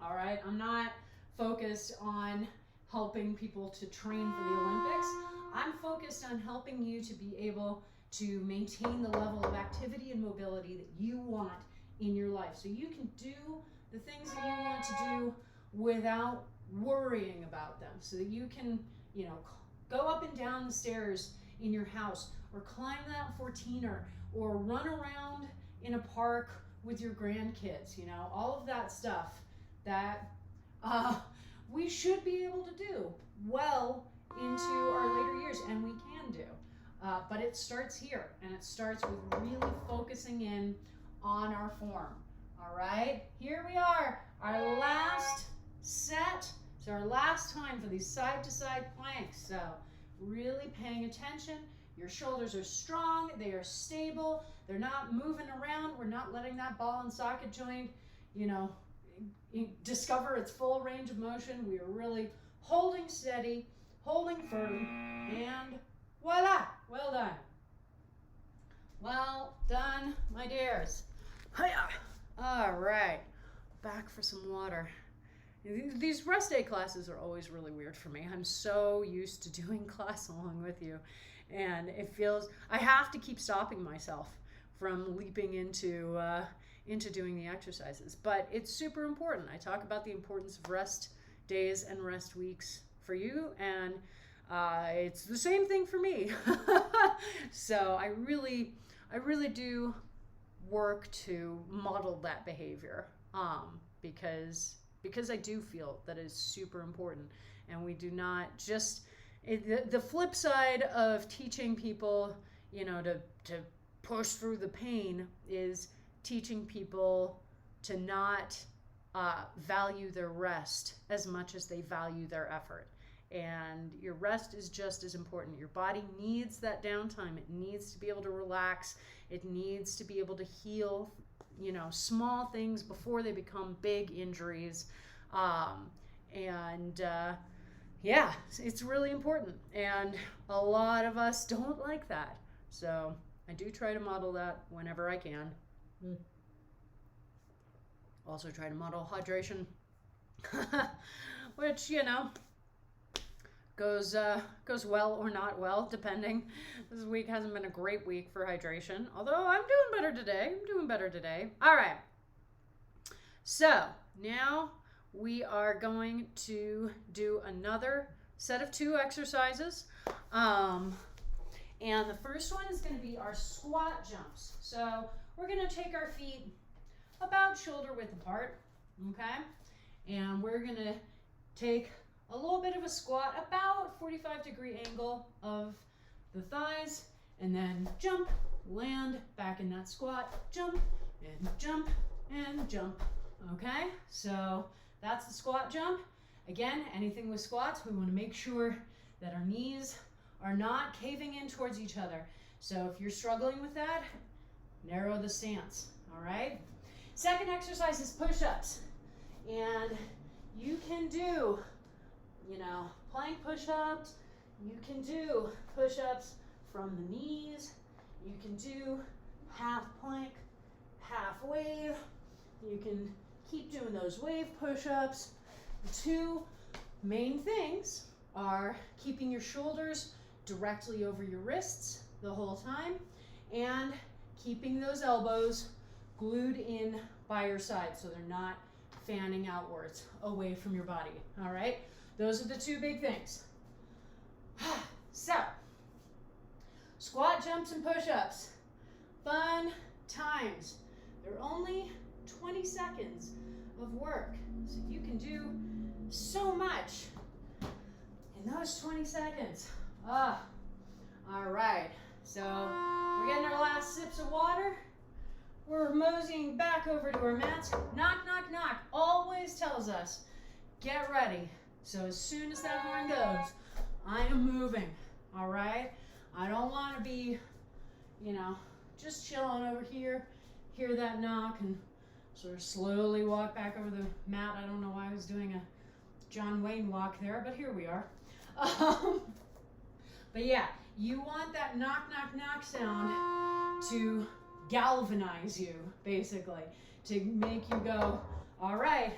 All right, I'm not focused on helping people to train for the Olympics. I'm focused on helping you to be able to maintain the level of activity and mobility that you want in your life, so you can do the things that you want to do without worrying about them, so that you can, go up and down the stairs in your house, or climb that 14er, or run around in a park with your grandkids, all of that stuff that we should be able to do well into our later years, and we can do. But it starts here, and it starts with really focusing in on our form. All right, here we are, our last set. So our last time for these side-to-side planks. So really paying attention. Your shoulders are strong, they are stable, they're not moving around. We're not letting that ball and socket joint, discover its full range of motion. We are really holding steady, holding firm, and voila, well done. Well done, my dears. Hiya. All right, back for some water. These rest day classes are always really weird for me. I'm so used to doing class along with you, and it feels, I have to keep stopping myself from leaping into doing the exercises. But it's super important. I talk about the importance of rest days and rest weeks for you, and it's the same thing for me. So I really do work to model that behavior, because I do feel that it's super important. And we do not just, the flip side of teaching people, to push through the pain is teaching people to not value their rest as much as they value their effort. And your rest is just as important. Your body needs that downtime. It needs to be able to relax. It needs to be able to heal, small things before they become big injuries. Yeah, it's really important. And a lot of us don't like that. So I do try to model that whenever I can. Also try to model hydration, which, goes well or not well, depending. This week hasn't been a great week for hydration, although I'm doing better today. All right. So now we are going to do another set of 2 exercises. And the first one is going to be our squat jumps. So we're going to take our feet about shoulder width apart, okay? And we're going to take a little bit of a squat, about 45-degree angle of the thighs, and then jump, land, back in that squat, jump, and jump, and jump, okay? So that's the squat jump. Again, anything with squats, we want to make sure that our knees are not caving in towards each other. So if you're struggling with that, narrow the stance, all right? Second exercise is push-ups. And you can do, plank push-ups. You can do push-ups from the knees. You can do half plank, half wave. You can keep doing those wave push-ups. The two main things are keeping your shoulders directly over your wrists the whole time and keeping those elbows glued in by your side so they're not fanning outwards away from your body. All right, those are the two big things. So, squat jumps and push-ups, fun times. They're only 20 seconds of work, so you can do so much in those 20 seconds. All right, so we're getting our last sips of water. We're moseying back over to our mats. Knock, knock, knock always tells us, get ready. So as soon as that horn goes, I am moving, all right? I don't want to be, just chilling over here, hear that knock, and sort of slowly walk back over the mat. I don't know why I was doing a John Wayne walk there, but here we are. But yeah, you want that knock, knock, knock sound to galvanize you, basically, to make you go, all right,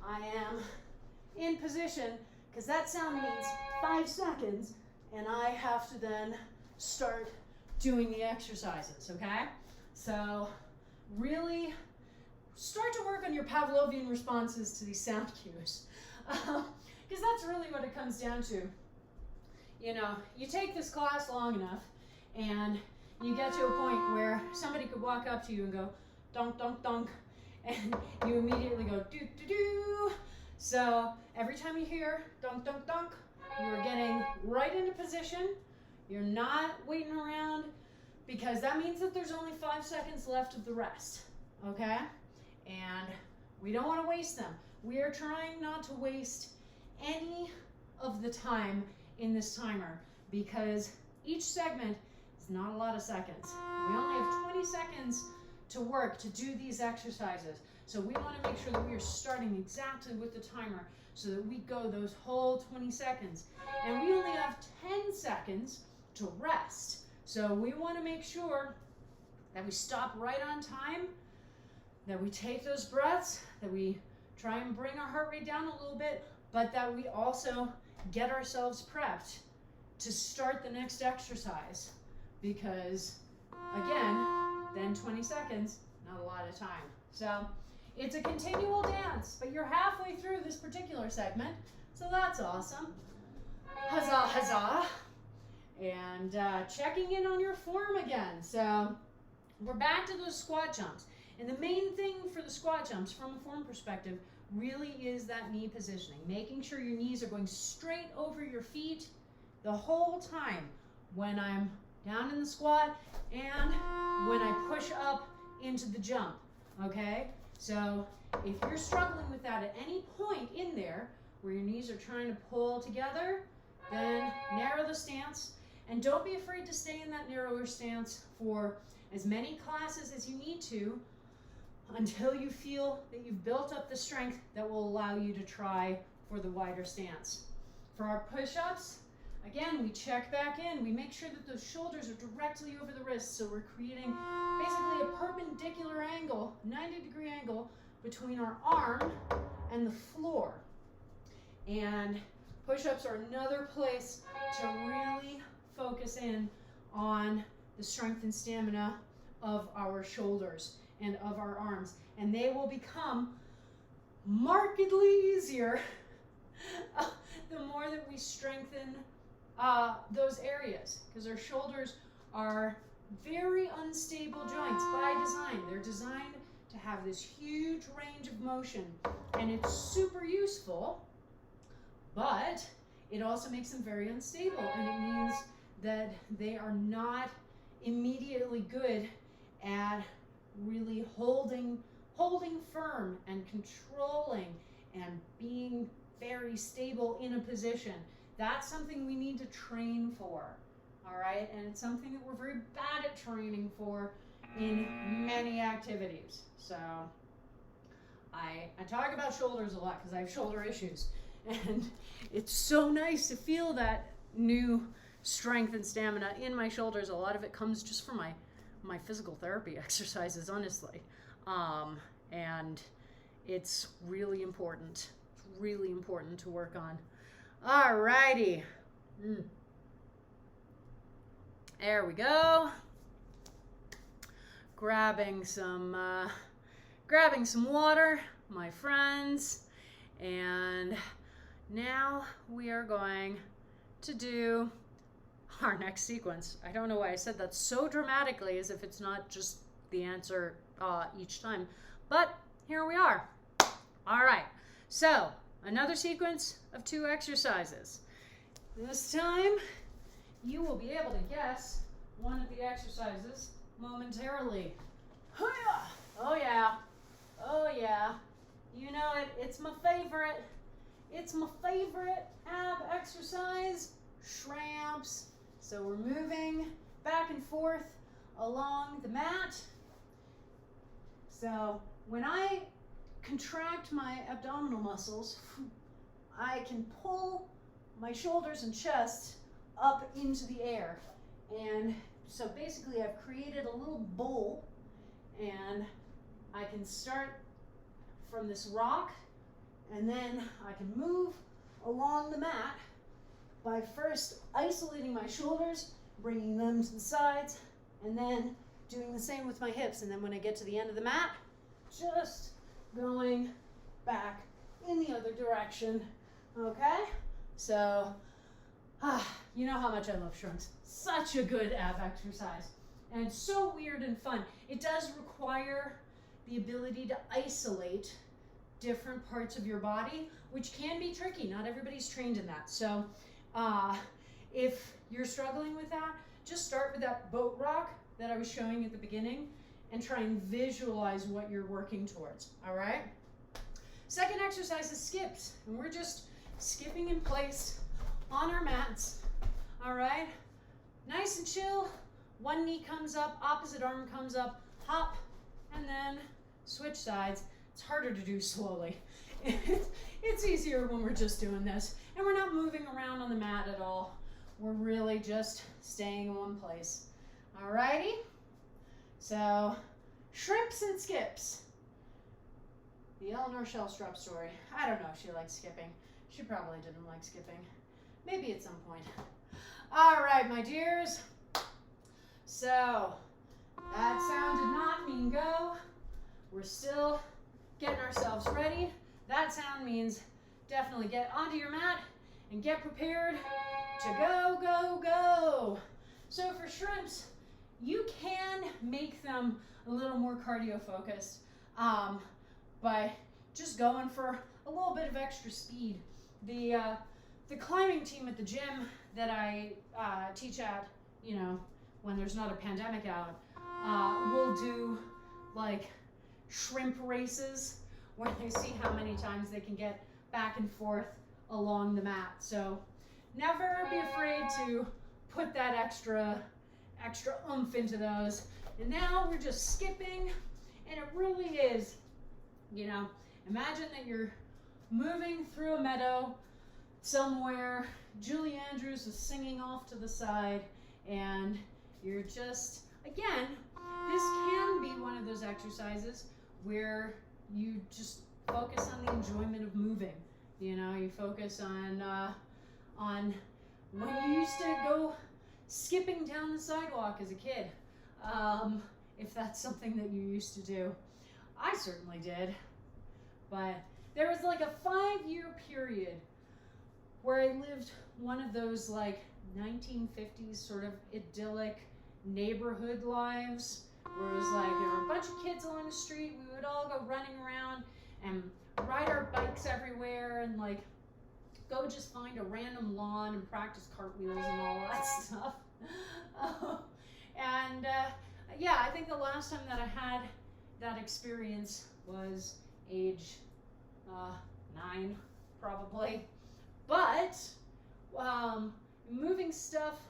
I am in position, because that sound means 5 seconds, and I have to then start doing the exercises, okay? So really start to work on your Pavlovian responses to these sound cues, because that's really what it comes down to. You take this class long enough, and you get to a point where somebody could walk up to you and go, donk, donk, donk, and you immediately go, do, do, do. So every time you hear donk, donk, donk, you're getting right into position. You're not waiting around, because that means that there's only 5 seconds left of the rest, okay? And we don't want to waste them. We are trying not to waste any of the time in this timer, because each segment is not a lot of seconds. We only have 20 seconds to work to do these exercises. So we want to make sure that we are starting exactly with the timer so that we go those whole 20 seconds. And we only have 10 seconds to rest. So we want to make sure that we stop right on time, that we take those breaths, that we try and bring our heart rate down a little bit, but that we also get ourselves prepped to start the next exercise, because again, then 20 seconds, not a lot of time. So it's a continual dance, but you're halfway through this particular segment, so that's awesome. Huzzah, huzzah. And checking in on your form again. So we're back to those squat jumps. And the main thing for the squat jumps from a form perspective really is that knee positioning, making sure your knees are going straight over your feet the whole time when I'm down in the squat and when I push up into the jump, okay? So if you're struggling with that at any point in there where your knees are trying to pull together, then narrow the stance, and don't be afraid to stay in that narrower stance for as many classes as you need to until you feel that you've built up the strength that will allow you to try for the wider stance. For our push-ups, again, we check back in. We make sure that those shoulders are directly over the wrists, so we're creating basically a perpendicular angle, 90-degree angle, between our arm and the floor. And push-ups are another place to really focus in on the strength and stamina of our shoulders and of our arms, and they will become markedly easier the more that we strengthen those areas, because our shoulders are very unstable joints by design. They're designed to have this huge range of motion, and it's super useful, but it also makes them very unstable, and it means that they are not immediately good at really holding firm and controlling and being very stable in a position. That's something we need to train for, all right? And it's something that we're very bad at training for in many activities. So I talk about shoulders a lot because I have shoulder issues, and it's so nice to feel that new strength and stamina in my shoulders. A lot of it comes just from my physical therapy exercises, honestly. And it's really important. It's really important to work on. Alrighty. There we go. Grabbing some water, my friends. And now we are going to do our next sequence. I don't know why I said that so dramatically, as if it's not just the answer each time. But here we are. All right. So another sequence of 2 exercises. This time, you will be able to guess one of the exercises momentarily. Oh yeah. Oh yeah. You know it. It's my favorite. It's my favorite ab exercise. Shramps. So we're moving back and forth along the mat. So when I contract my abdominal muscles, I can pull my shoulders and chest up into the air. And so basically I've created a little bowl, and I can start from this rock, and then I can move along the mat by first isolating my shoulders, bringing them to the sides, and then doing the same with my hips. And then when I get to the end of the mat, just going back in the other direction. Okay? So, you know how much I love shrimps. Such a good ab exercise. And so weird and fun. It does require the ability to isolate different parts of your body, which can be tricky. Not everybody's trained in that. So if you're struggling with that, just start with that boat rock that I was showing at the beginning and try and visualize what you're working towards. All right? Second exercise is skips. And we're just skipping in place on our mats. All right? Nice and chill. One knee comes up, opposite arm comes up, hop, and then switch sides. It's harder to do slowly. It's easier when we're just doing this. And we're not moving around on the mat at all. We're really just staying in one place. Alrighty? So, shrimps and skips. The Eleanor Shellstrop story. I don't know if she likes skipping. She probably didn't like skipping. Maybe at some point. Alright, my dears. So, that sound did not mean go. We're still getting ourselves ready. That sound means definitely get onto your mat and get prepared to go, go, go. So for shrimps, you can make them a little more cardio focused by just going for a little bit of extra speed. The climbing team at the gym that I teach at, you know, when there's not a pandemic out, will do like shrimp races where they see how many times they can get back and forth along the mat. So never be afraid to put that extra oomph into those. And now we're just skipping, and it really is, you know, imagine that you're moving through a meadow somewhere. Julie Andrews is singing off to the side, and you're just, again, this can be one of those exercises where you just focus on the enjoyment of moving. You know, you focus on when you used to go skipping down the sidewalk as a kid, if that's something that you used to do. I certainly did. But there was like a 5-year period where I lived one of those like 1950s sort of idyllic neighborhood lives, where it was like there were a bunch of kids along the street. We would all go running around and ride our bikes everywhere and like go just find a random lawn and practice cartwheels and all that stuff. Yeah, I think the last time that I had that experience was age 9, probably. But moving stuff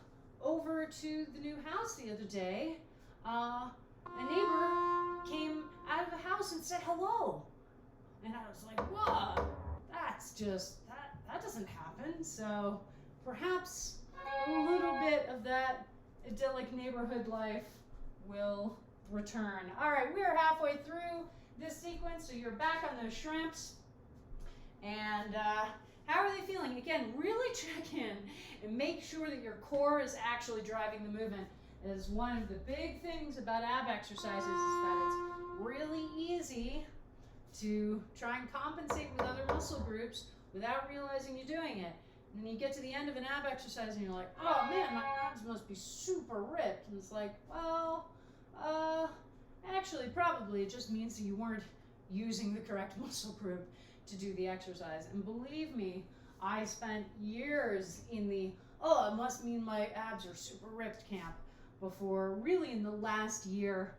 over to the new house the other day, a neighbor came out of the house and said hello. And I was like, whoa, that's just, that doesn't happen. So perhaps a little bit of that idyllic neighborhood life will return. All right, we are halfway through this sequence, so you're back on those shrimps. And how are they feeling? Again, really check in and make sure that your core is actually driving the movement. As one of the big things about ab exercises is that it's really easy to try and compensate with other muscle groups without realizing you're doing it. And then you get to the end of an ab exercise and you're like, oh man, my abs must be super ripped. And it's like, well, actually, probably it just means that you weren't using the correct muscle group to do the exercise. And believe me, I spent years in the, oh, it must mean my abs are super ripped camp before really in the last year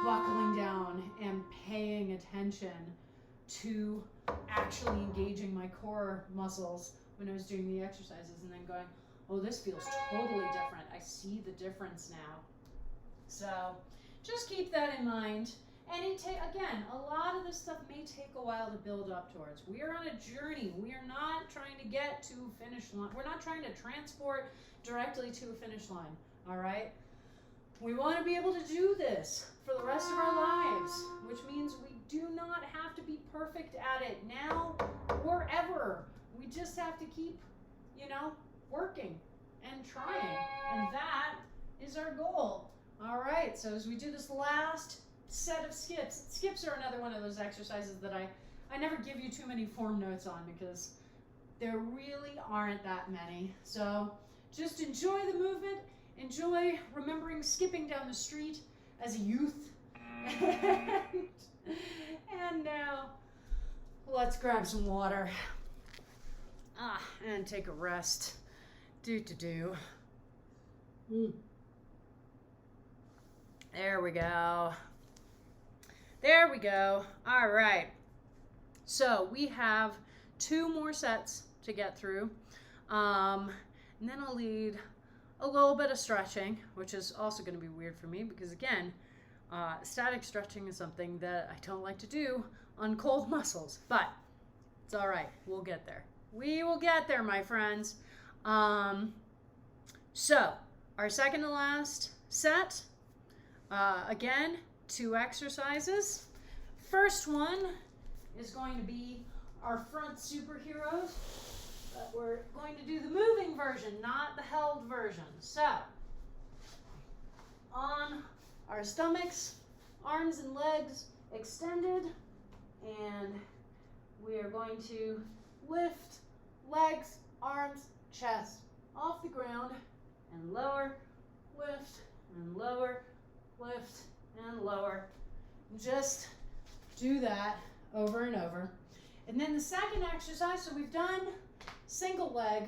buckling down and paying attention to actually engaging my core muscles when I was doing the exercises and then going, oh, this feels totally different. I see the difference now. So just keep that in mind. And again, a lot of this stuff may take a while to build up towards. We are on a journey. We are not trying to get to a finish line. We're not trying to transport directly to a finish line, all right? We want to be able to do this for the rest of our lives, which means we do not have to be perfect at it now or ever. We just have to keep, working and trying. And that is our goal. All right, so as we do this last set of skips, skips are another one of those exercises that I never give you too many form notes on because there really aren't that many. So just enjoy the movement, enjoy remembering skipping down the street as a youth. And now let's grab some water. And take a rest. Do. There we go. There we go. All right. So we have 2 more sets to get through. And then I'll lead a little bit of stretching, which is also going to be weird for me because, again, static stretching is something that I don't like to do on cold muscles. But it's all right. We'll get there. We will get there, my friends. So our second to last set, again, 2 exercises. First one is going to be our front superheroes, but we're going to do the moving version, not the held version. So on our stomachs, arms and legs extended, and we are going to lift legs, arms, chest off the ground and lower, lift and lower, lift and lower. Just do that over and over. And then the second exercise, so we've done single leg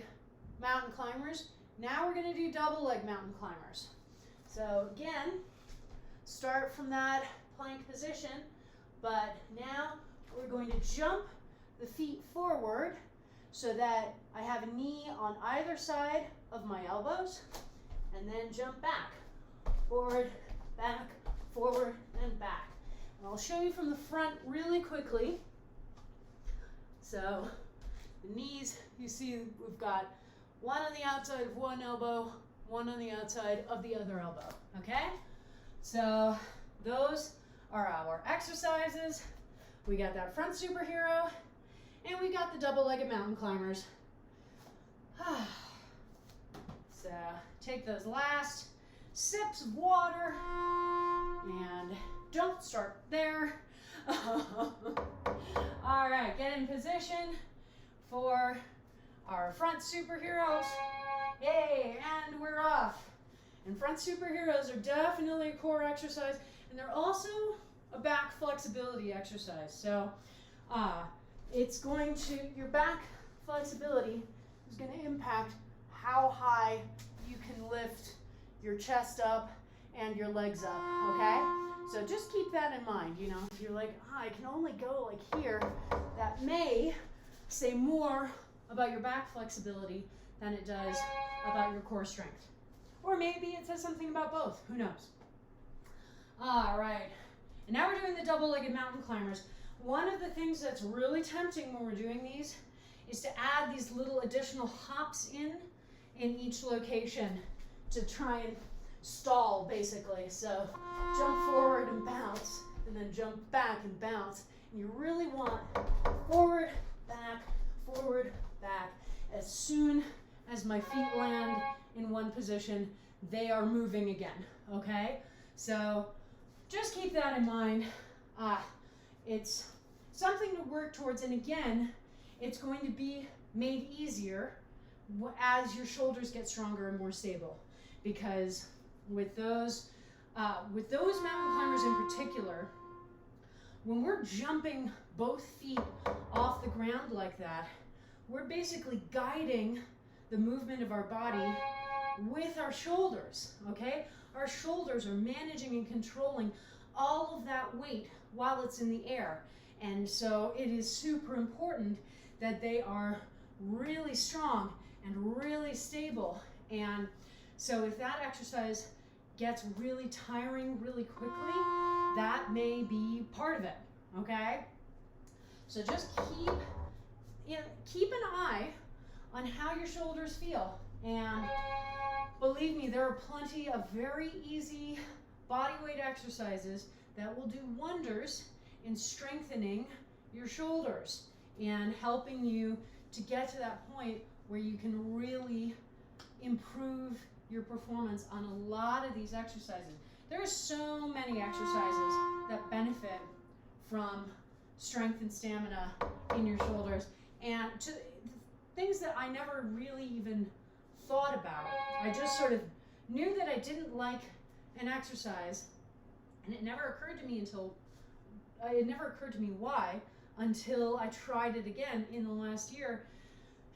mountain climbers. Now we're going to do double leg mountain climbers. So again, start from that plank position, but now we're going to jump the feet forward so that I have a knee on either side of my elbows, and then jump back, forward, and back. And I'll show you from the front really quickly. So the knees, you see we've got one on the outside of one elbow, one on the outside of the other elbow, okay? So those are our exercises. We got that front superhero, and we got the double-legged mountain climbers. So take those last sips of water, and don't start there. All right, get in position for our front superheroes. Yay, and we're off. And front superheroes are definitely a core exercise, and they're also a back flexibility exercise. So it's going to, your back flexibility is going to impact how high you can lift your chest up and your legs up, okay? So just keep that in mind, if you're like, I can only go like here, that may say more about your back flexibility than it does about your core strength. Or maybe it says something about both, who knows? All right, and now we're doing the double-legged mountain climbers. One of the things that's really tempting when we're doing these is to add these little additional hops in in each location to try and stall, basically. So jump forward and bounce, and then jump back and bounce. And you really want forward, back. As soon as my feet land in one position, they are moving again, okay? So just keep that in mind. It's something to work towards, and again, it's going to be made easier as your shoulders get stronger and more stable, because with those mountain climbers in particular, when we're jumping both feet off the ground like that, we're basically guiding the movement of our body with our shoulders, okay? Our shoulders are managing and controlling all of that weight while it's in the air. And so it is super important that they are really strong and really stable. And so if that exercise gets really tiring really quickly, that may be part of it, okay? So just keep an eye on how your shoulders feel. And believe me, there are plenty of very easy body weight exercises that will do wonders in strengthening your shoulders and helping you to get to that point where you can really improve your performance on a lot of these exercises. There are so many exercises that benefit from strength and stamina in your shoulders, and things that I never really even thought about. I just sort of knew that I didn't like an exercise, and it never occurred to me why until I tried it again in the last year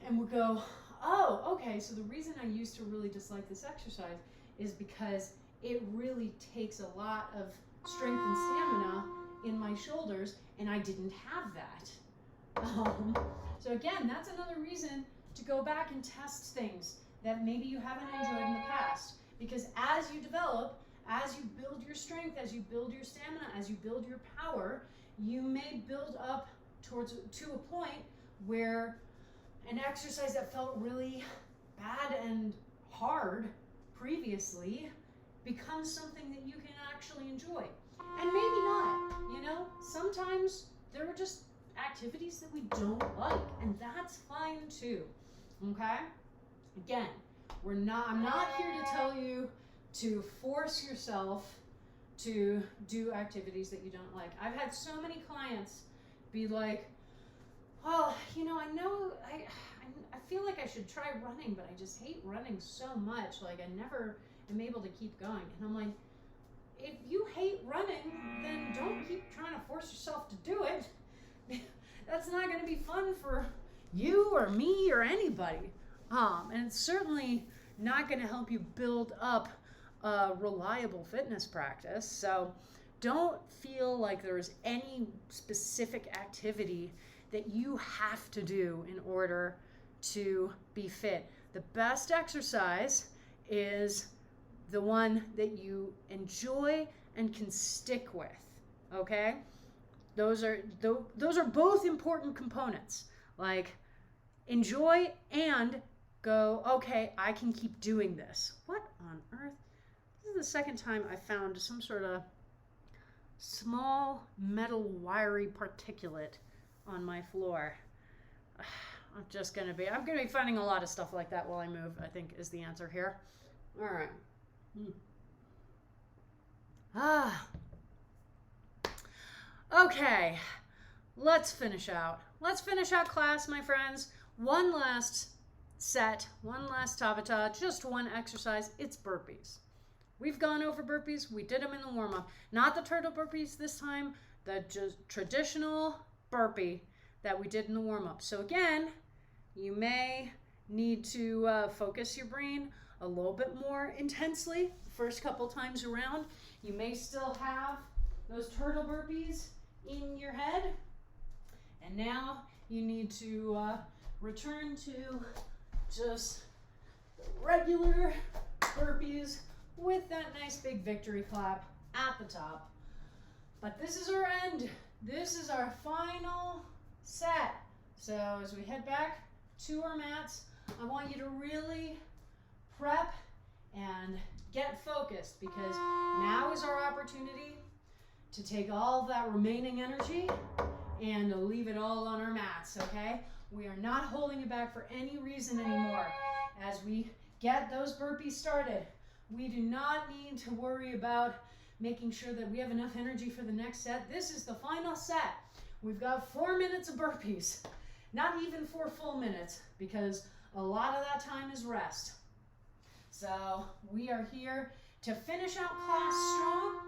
and would go, oh, okay, so the reason I used to really dislike this exercise is because it really takes a lot of strength and stamina in my shoulders, and I didn't have that. So again, that's another reason to go back and test things that maybe you haven't enjoyed in the past. Because as you develop, as you build your strength, as you build your stamina, as you build your power, you may build up to a point where an exercise that felt really bad and hard previously becomes something that you can actually enjoy. And maybe not, you know? Sometimes there are just activities that we don't like, and that's fine too, okay? Again, I'm not here to tell you to force yourself to do activities that you don't like. I've had so many clients be like, well, you know, I feel like I should try running, but I just hate running so much. Like, I never am able to keep going. And I'm like, if you hate running, then don't keep trying to force yourself to do it. That's not going to be fun for you or me or anybody. And it's certainly not going to help you build up a reliable fitness practice. So don't feel like there's any specific activity that you have to do in order to be fit. The best exercise is the one that you enjoy and can stick with, okay? Those are both important components. Like, enjoy and go, okay, I can keep doing this. What on earth? This is the second time I found some sort of small metal wiry particulate on my floor. I'm gonna be finding a lot of stuff like that while I move, I think is the answer here. All right. Okay, let's finish out. Let's finish out class, my friends. One last set, one last tabata, just one exercise. It's burpees. We've gone over burpees. We did them in the warm-up. Not the turtle burpees this time, the just traditional burpee that we did in the warm-up. So again, you may need to focus your brain a little bit more intensely the first couple times around. You may still have those turtle burpees in your head. And now you need to return to just regular burpees with that nice big victory clap at the top. But this is our end. This is our final set. So as we head back to our mats, I want you to really prep and get focused, because now is our opportunity to take all of that remaining energy and leave it all on our mats, okay? We are not holding it back for any reason anymore. As we get those burpees started, we do not need to worry about making sure that we have enough energy for the next set. This is the final set. We've got 4 minutes of burpees, not even 4 full minutes, because a lot of that time is rest. So we are here to finish out class strong,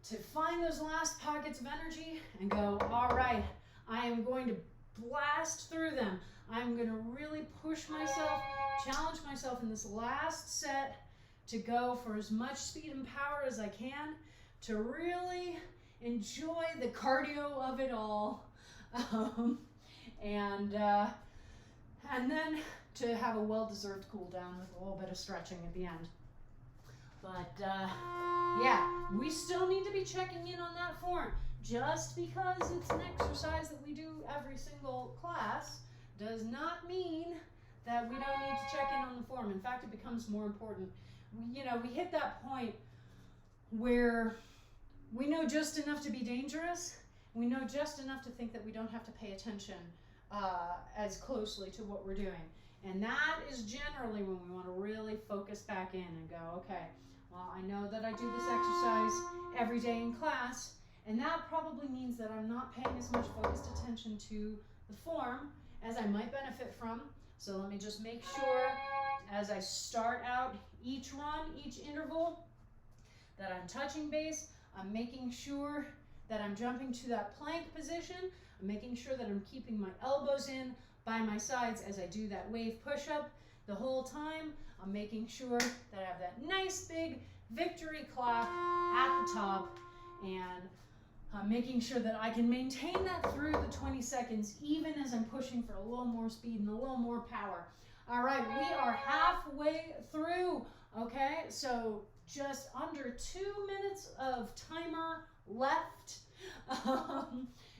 to find those last pockets of energy and go, all right, I am going to blast through them. I'm going to really push myself, challenge myself in this last set to go for as much speed and power as I can, to really enjoy the cardio of it all, and then to have a well-deserved cool down with a little bit of stretching at the end. But yeah, we still need to be checking in on that form. Just because it's an exercise that we do every single class does not mean that we don't need to check in on the form. In fact, it becomes more important. We hit that point where we know just enough to be dangerous. We know just enough to think that we don't have to pay attention as closely to what we're doing. And that is generally when we want to really focus back in and go, okay, well, I know that I do this exercise every day in class, and that probably means that I'm not paying as much focused attention to the form as I might benefit from. So let me just make sure as I start out each run, each interval, that I'm touching base. I'm making sure that I'm jumping to that plank position. I'm making sure that I'm keeping my elbows in by my sides as I do that wave push-up the whole time. I'm making sure that I have that nice big victory clap at the top, and I'm making sure that I can maintain that through the 20 seconds, even as I'm pushing for a little more speed and a little more power. All right, we are halfway through, okay? So just under 2 minutes of timer left.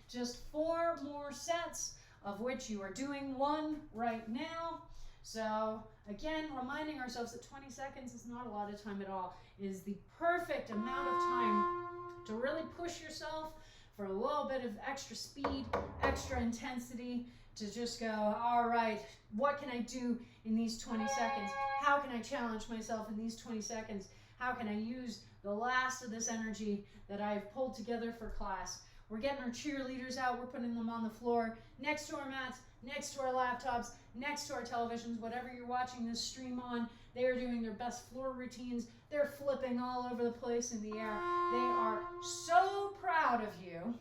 Just 4 more sets, of which you are doing 1 right now. So again, reminding ourselves that 20 seconds is not a lot of time at all. It is the perfect amount of time to really push yourself for a little bit of extra speed, extra intensity, to just go, all right, what can I do in these 20 seconds? How can I challenge myself in these 20 seconds? How can I use the last of this energy that I've pulled together for class? We're getting our cheerleaders out. We're putting them on the floor, next to our mats, next to our laptops, next to our televisions, whatever you're watching this stream on. They are doing their best floor routines. They're flipping all over the place in the air. They are so proud of you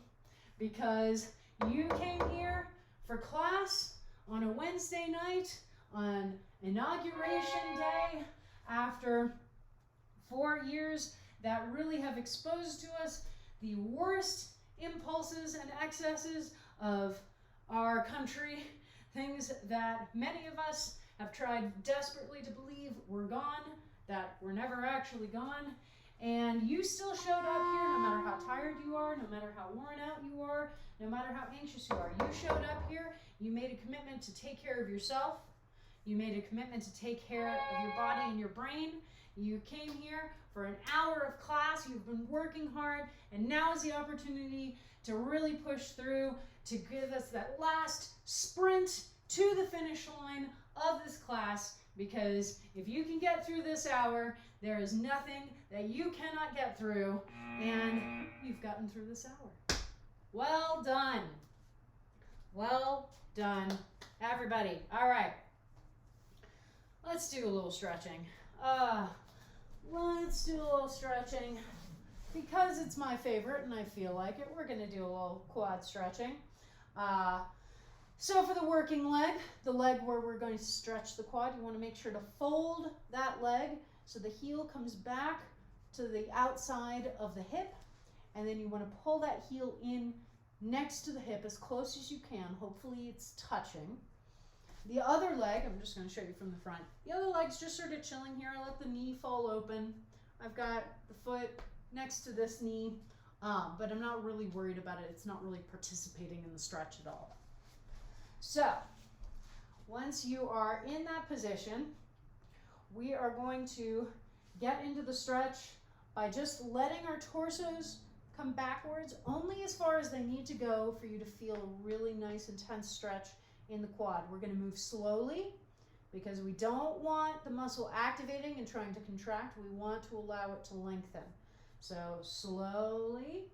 because you came here for class on a Wednesday night, on inauguration day, after 4 years that really have exposed to us the worst impulses and excesses of our country, things that many of us have tried desperately to believe were gone, that were never actually gone. And you still showed up here no matter how tired you are, no matter how worn out you are, no matter how anxious you are. You showed up here, you made a commitment to take care of yourself. You made a commitment to take care of your body and your brain. You came here for an hour of class, you've been working hard, and now is the opportunity to really push through, to give us that last sprint to the finish line of this class, because if you can get through this hour, there is nothing that you cannot get through, and you've gotten through this hour. Well done. Well done, everybody. All right. Let's do a little stretching. Let's do a little stretching. Because it's my favorite and I feel like it, we're going to do a little quad stretching. So for the working leg, the leg where we're going to stretch the quad, you want to make sure to fold that leg so the heel comes back to the outside of the hip. And then you want to pull that heel in next to the hip as close as you can. Hopefully it's touching. The other leg, I'm just going to show you from the front. The other leg's just sort of chilling here. I let the knee fall open. I've got the foot next to this knee, but I'm not really worried about it. It's not really participating in the stretch at all. So once you are in that position, we are going to get into the stretch by just letting our torsos come backwards only as far as they need to go for you to feel a really nice intense stretch in the quad. We're going to move slowly because we don't want the muscle activating and trying to contract. We want to allow it to lengthen. So slowly,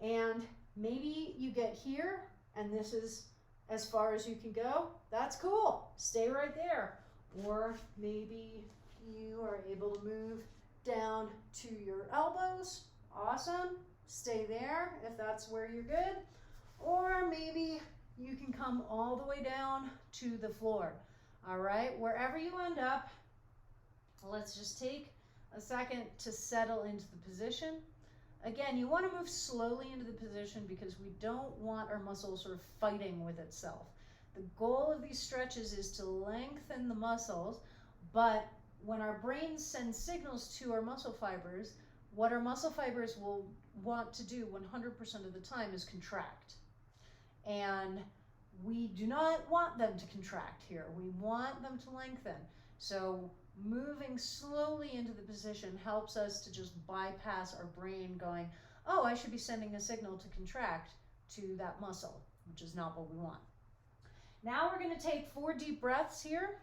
and maybe you get here and this is as far as you can go. That's cool. Stay right there. Or maybe you are able to move down to your elbows. Awesome. Stay there if that's where you're good. Or maybe you can come all the way down to the floor. All right, wherever you end up, let's just take a second to settle into the position. Again, you want to move slowly into the position because we don't want our muscle sort of fighting with itself. The goal of these stretches is to lengthen the muscles, but when our brain sends signals to our muscle fibers, what our muscle fibers will want to do 100% of the time is contract. And we do not want them to contract here. We want them to lengthen. So moving slowly into the position helps us to just bypass our brain going, oh, I should be sending a signal to contract to that muscle, which is not what we want. Now we're going to take 4 deep breaths here.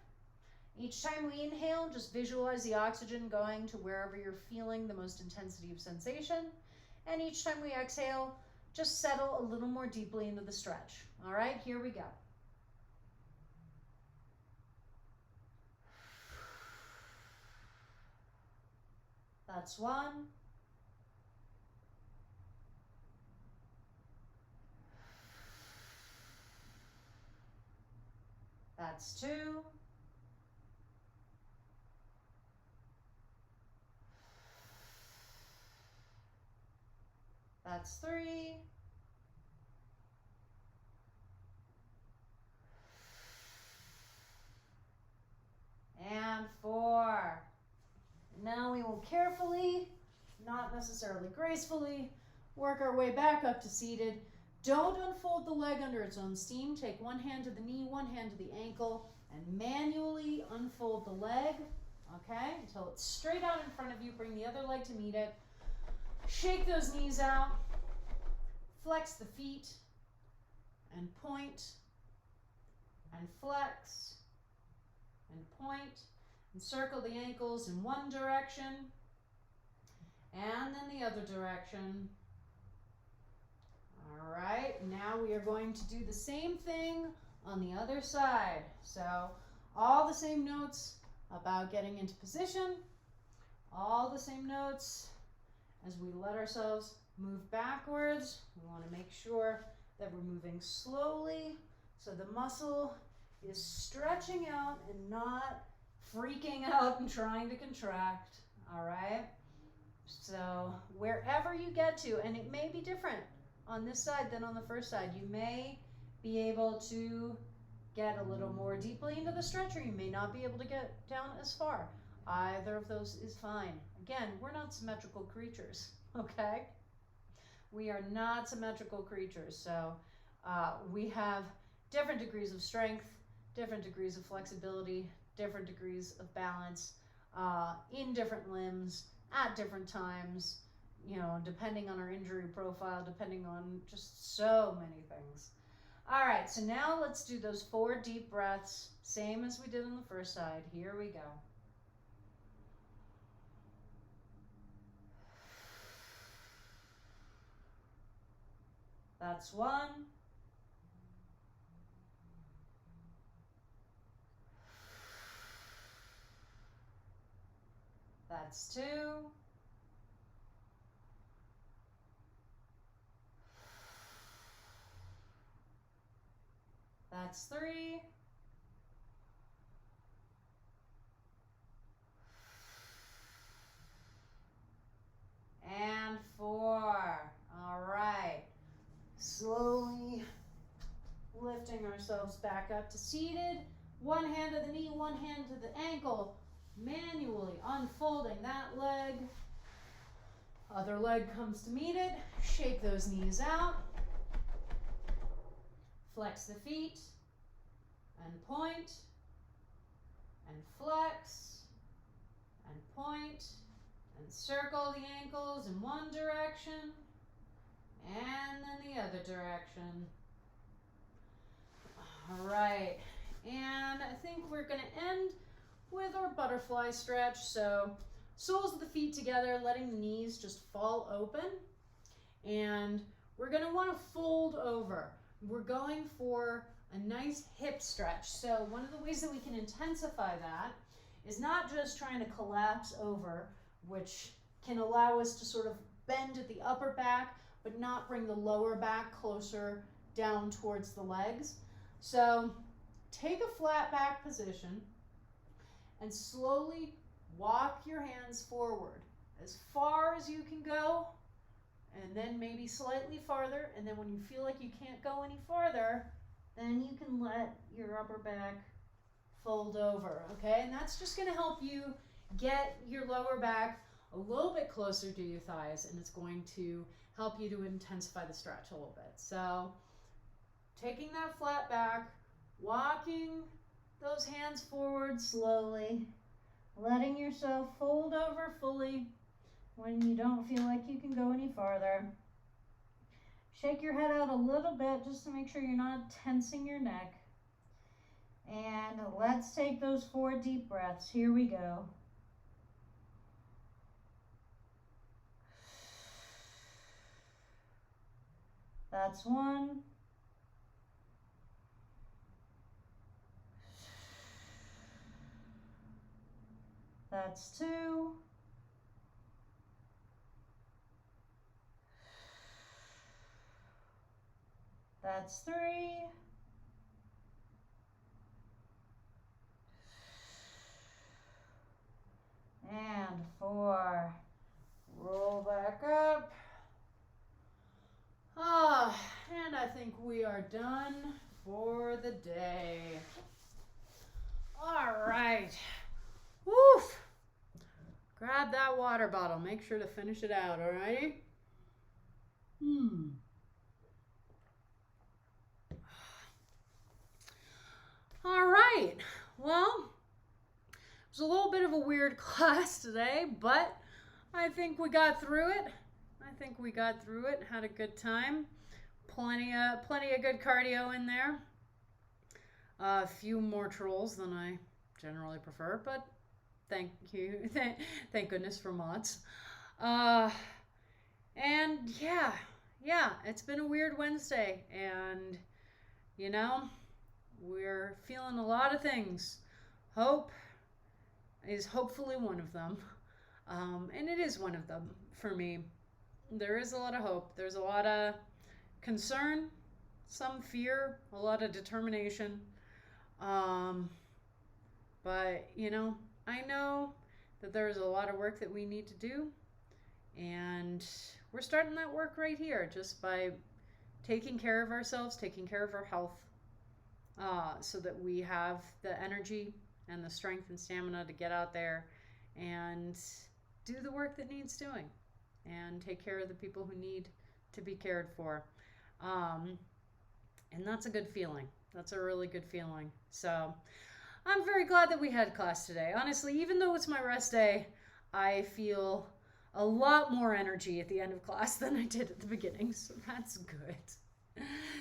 Each time we inhale, just visualize the oxygen going to wherever you're feeling the most intensity of sensation. And each time we exhale, just settle a little more deeply into the stretch. All right, here we go. That's 1. That's 2. That's 3. And 4. Now we will carefully, not necessarily gracefully, work our way back up to seated. Don't unfold the leg under its own steam. Take one hand to the knee, one hand to the ankle, and manually unfold the leg, okay, until it's straight out in front of you. Bring the other leg to meet it. Shake those knees out. Flex the feet, and point, and flex, and point, and circle the ankles in one direction, and then the other direction. All right, now we are going to do the same thing on the other side. So all the same notes about getting into position, all the same notes as we let ourselves move backwards. We want to make sure that we're moving slowly so the muscle is stretching out and not freaking out and trying to contract. All right, so wherever you get to, and it may be different on this side than on the first side, you may be able to get a little more deeply into the stretch, or you may not be able to get down as far. Either of those is fine. Again, we're not symmetrical creatures, okay? We are not symmetrical creatures, so we have different degrees of strength, different degrees of flexibility, different degrees of balance in different limbs at different times, you know, depending on our injury profile, depending on just so many things. All right, so now let's do those 4 deep breaths, same as we did on the first side. Here we go. That's 1. That's 2. That's 3. And 4. All right. Slowly lifting ourselves back up to seated. One hand to the knee, one hand to the ankle. Manually unfolding that leg. Other leg comes to meet it. Shake those knees out. Flex the feet and point and flex and point and circle the ankles in one direction and then the other direction. All right, and I think we're going to end with our butterfly stretch. So soles of the feet together, letting the knees just fall open, and we're going to want to fold over. We're going for a nice hip stretch. So one of the ways that we can intensify that is not just trying to collapse over, which can allow us to sort of bend at the upper back, but not bring the lower back closer down towards the legs. So take a flat back position and slowly walk your hands forward as far as you can go, and then maybe slightly farther. And then when you feel like you can't go any farther, then you can let your upper back fold over, okay? And that's just gonna help you get your lower back a little bit closer to your thighs, and it's going to help you to intensify the stretch a little bit. So taking that flat back, walking those hands forward slowly, letting yourself fold over fully when you don't feel like you can go any farther. Shake your head out a little bit just to make sure you're not tensing your neck. And let's take those 4 deep breaths. Here we go. That's 1. That's 2. That's 3. And 4. Roll back up. And I think we are done for the day. All right. Woof. Grab that water bottle. Make sure to finish it out, all righty? All right. Well, it was a little bit of a weird class today, but I think we got through it. Had a good time. Plenty of good cardio in there. A few more trolls than I generally prefer, but thank you. Thank goodness for mods. And yeah, it's been a weird Wednesday, and you know, we're feeling a lot of things. Hope is hopefully one of them. And it is one of them for me. There is a lot of hope. There's a lot of concern, some fear, a lot of determination. But, you know, I know that there's a lot of work that we need to do. And we're starting that work right here, just by taking care of ourselves, taking care of our health, so that we have the energy and the strength and stamina to get out there and do the work that needs doing and take care of the people who need to be cared for. And that's a good feeling. That's a really good feeling. So I'm very glad that we had class today. Honestly, even though it's my rest day, I feel a lot more energy at the end of class than I did at the beginning. So that's good.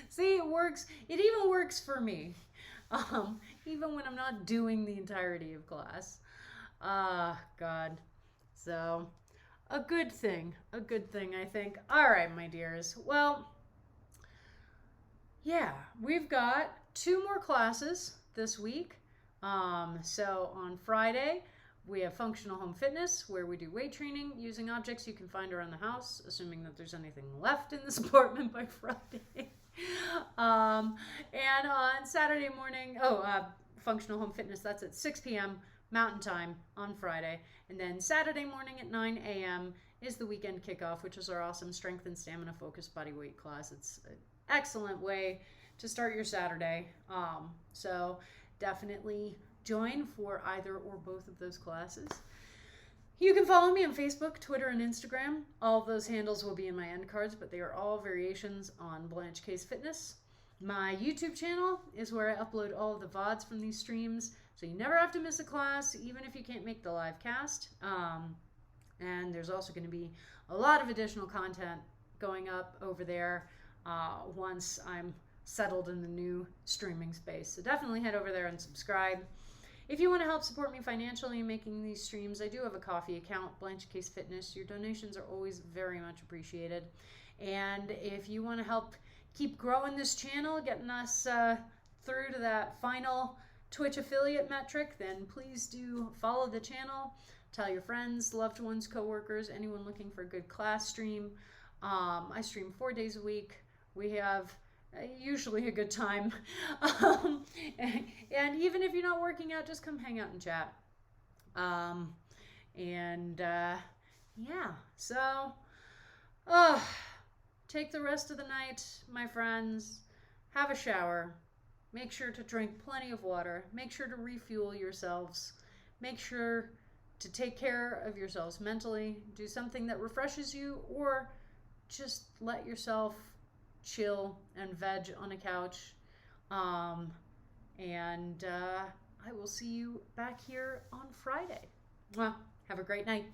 See, it works. It even works for me. Even when I'm not doing the entirety of class. God. So, a good thing, I think. All right, my dears. Well, yeah, we've got 2 more classes this week. So on Friday, we have functional home fitness, where we do weight training using objects you can find around the house, assuming that there's anything left in this apartment by Friday. And on Saturday morning, functional home fitness, that's at 6 p.m. Mountain Time on Friday. And then Saturday morning at 9 a.m. is the weekend kickoff, which is our awesome strength and stamina focused body weight class. It's an excellent way to start your Saturday. So definitely join for either or both of those classes. You can follow me on Facebook, Twitter, and Instagram. All of those handles will be in my end cards, but they are all variations on Blanche Case Fitness. My YouTube channel is where I upload all of the VODs from these streams, So you never have to miss a class, even if you can't make the live cast. And there's also going to be a lot of additional content going up over there once I'm settled in the new streaming space. So definitely head over there and subscribe. If you want to help support me financially in making these streams, I do have a coffee account, Blanche Case Fitness. Your donations are always very much appreciated. And if you want to help keep growing this channel, getting us through to that final Twitch affiliate metric, then please do follow the channel. Tell your friends, loved ones, coworkers, anyone looking for a good class stream. I stream 4 days a week. We have usually a good time. And even if you're not working out, just come hang out and chat. Yeah, so take the rest of the night, my friends. Have a shower. Make sure to drink plenty of water. Make sure to refuel yourselves. Make sure to take care of yourselves mentally. Do something that refreshes you, or just let yourself chill and veg on a couch. I will see you back here on Friday. Well, have a great night.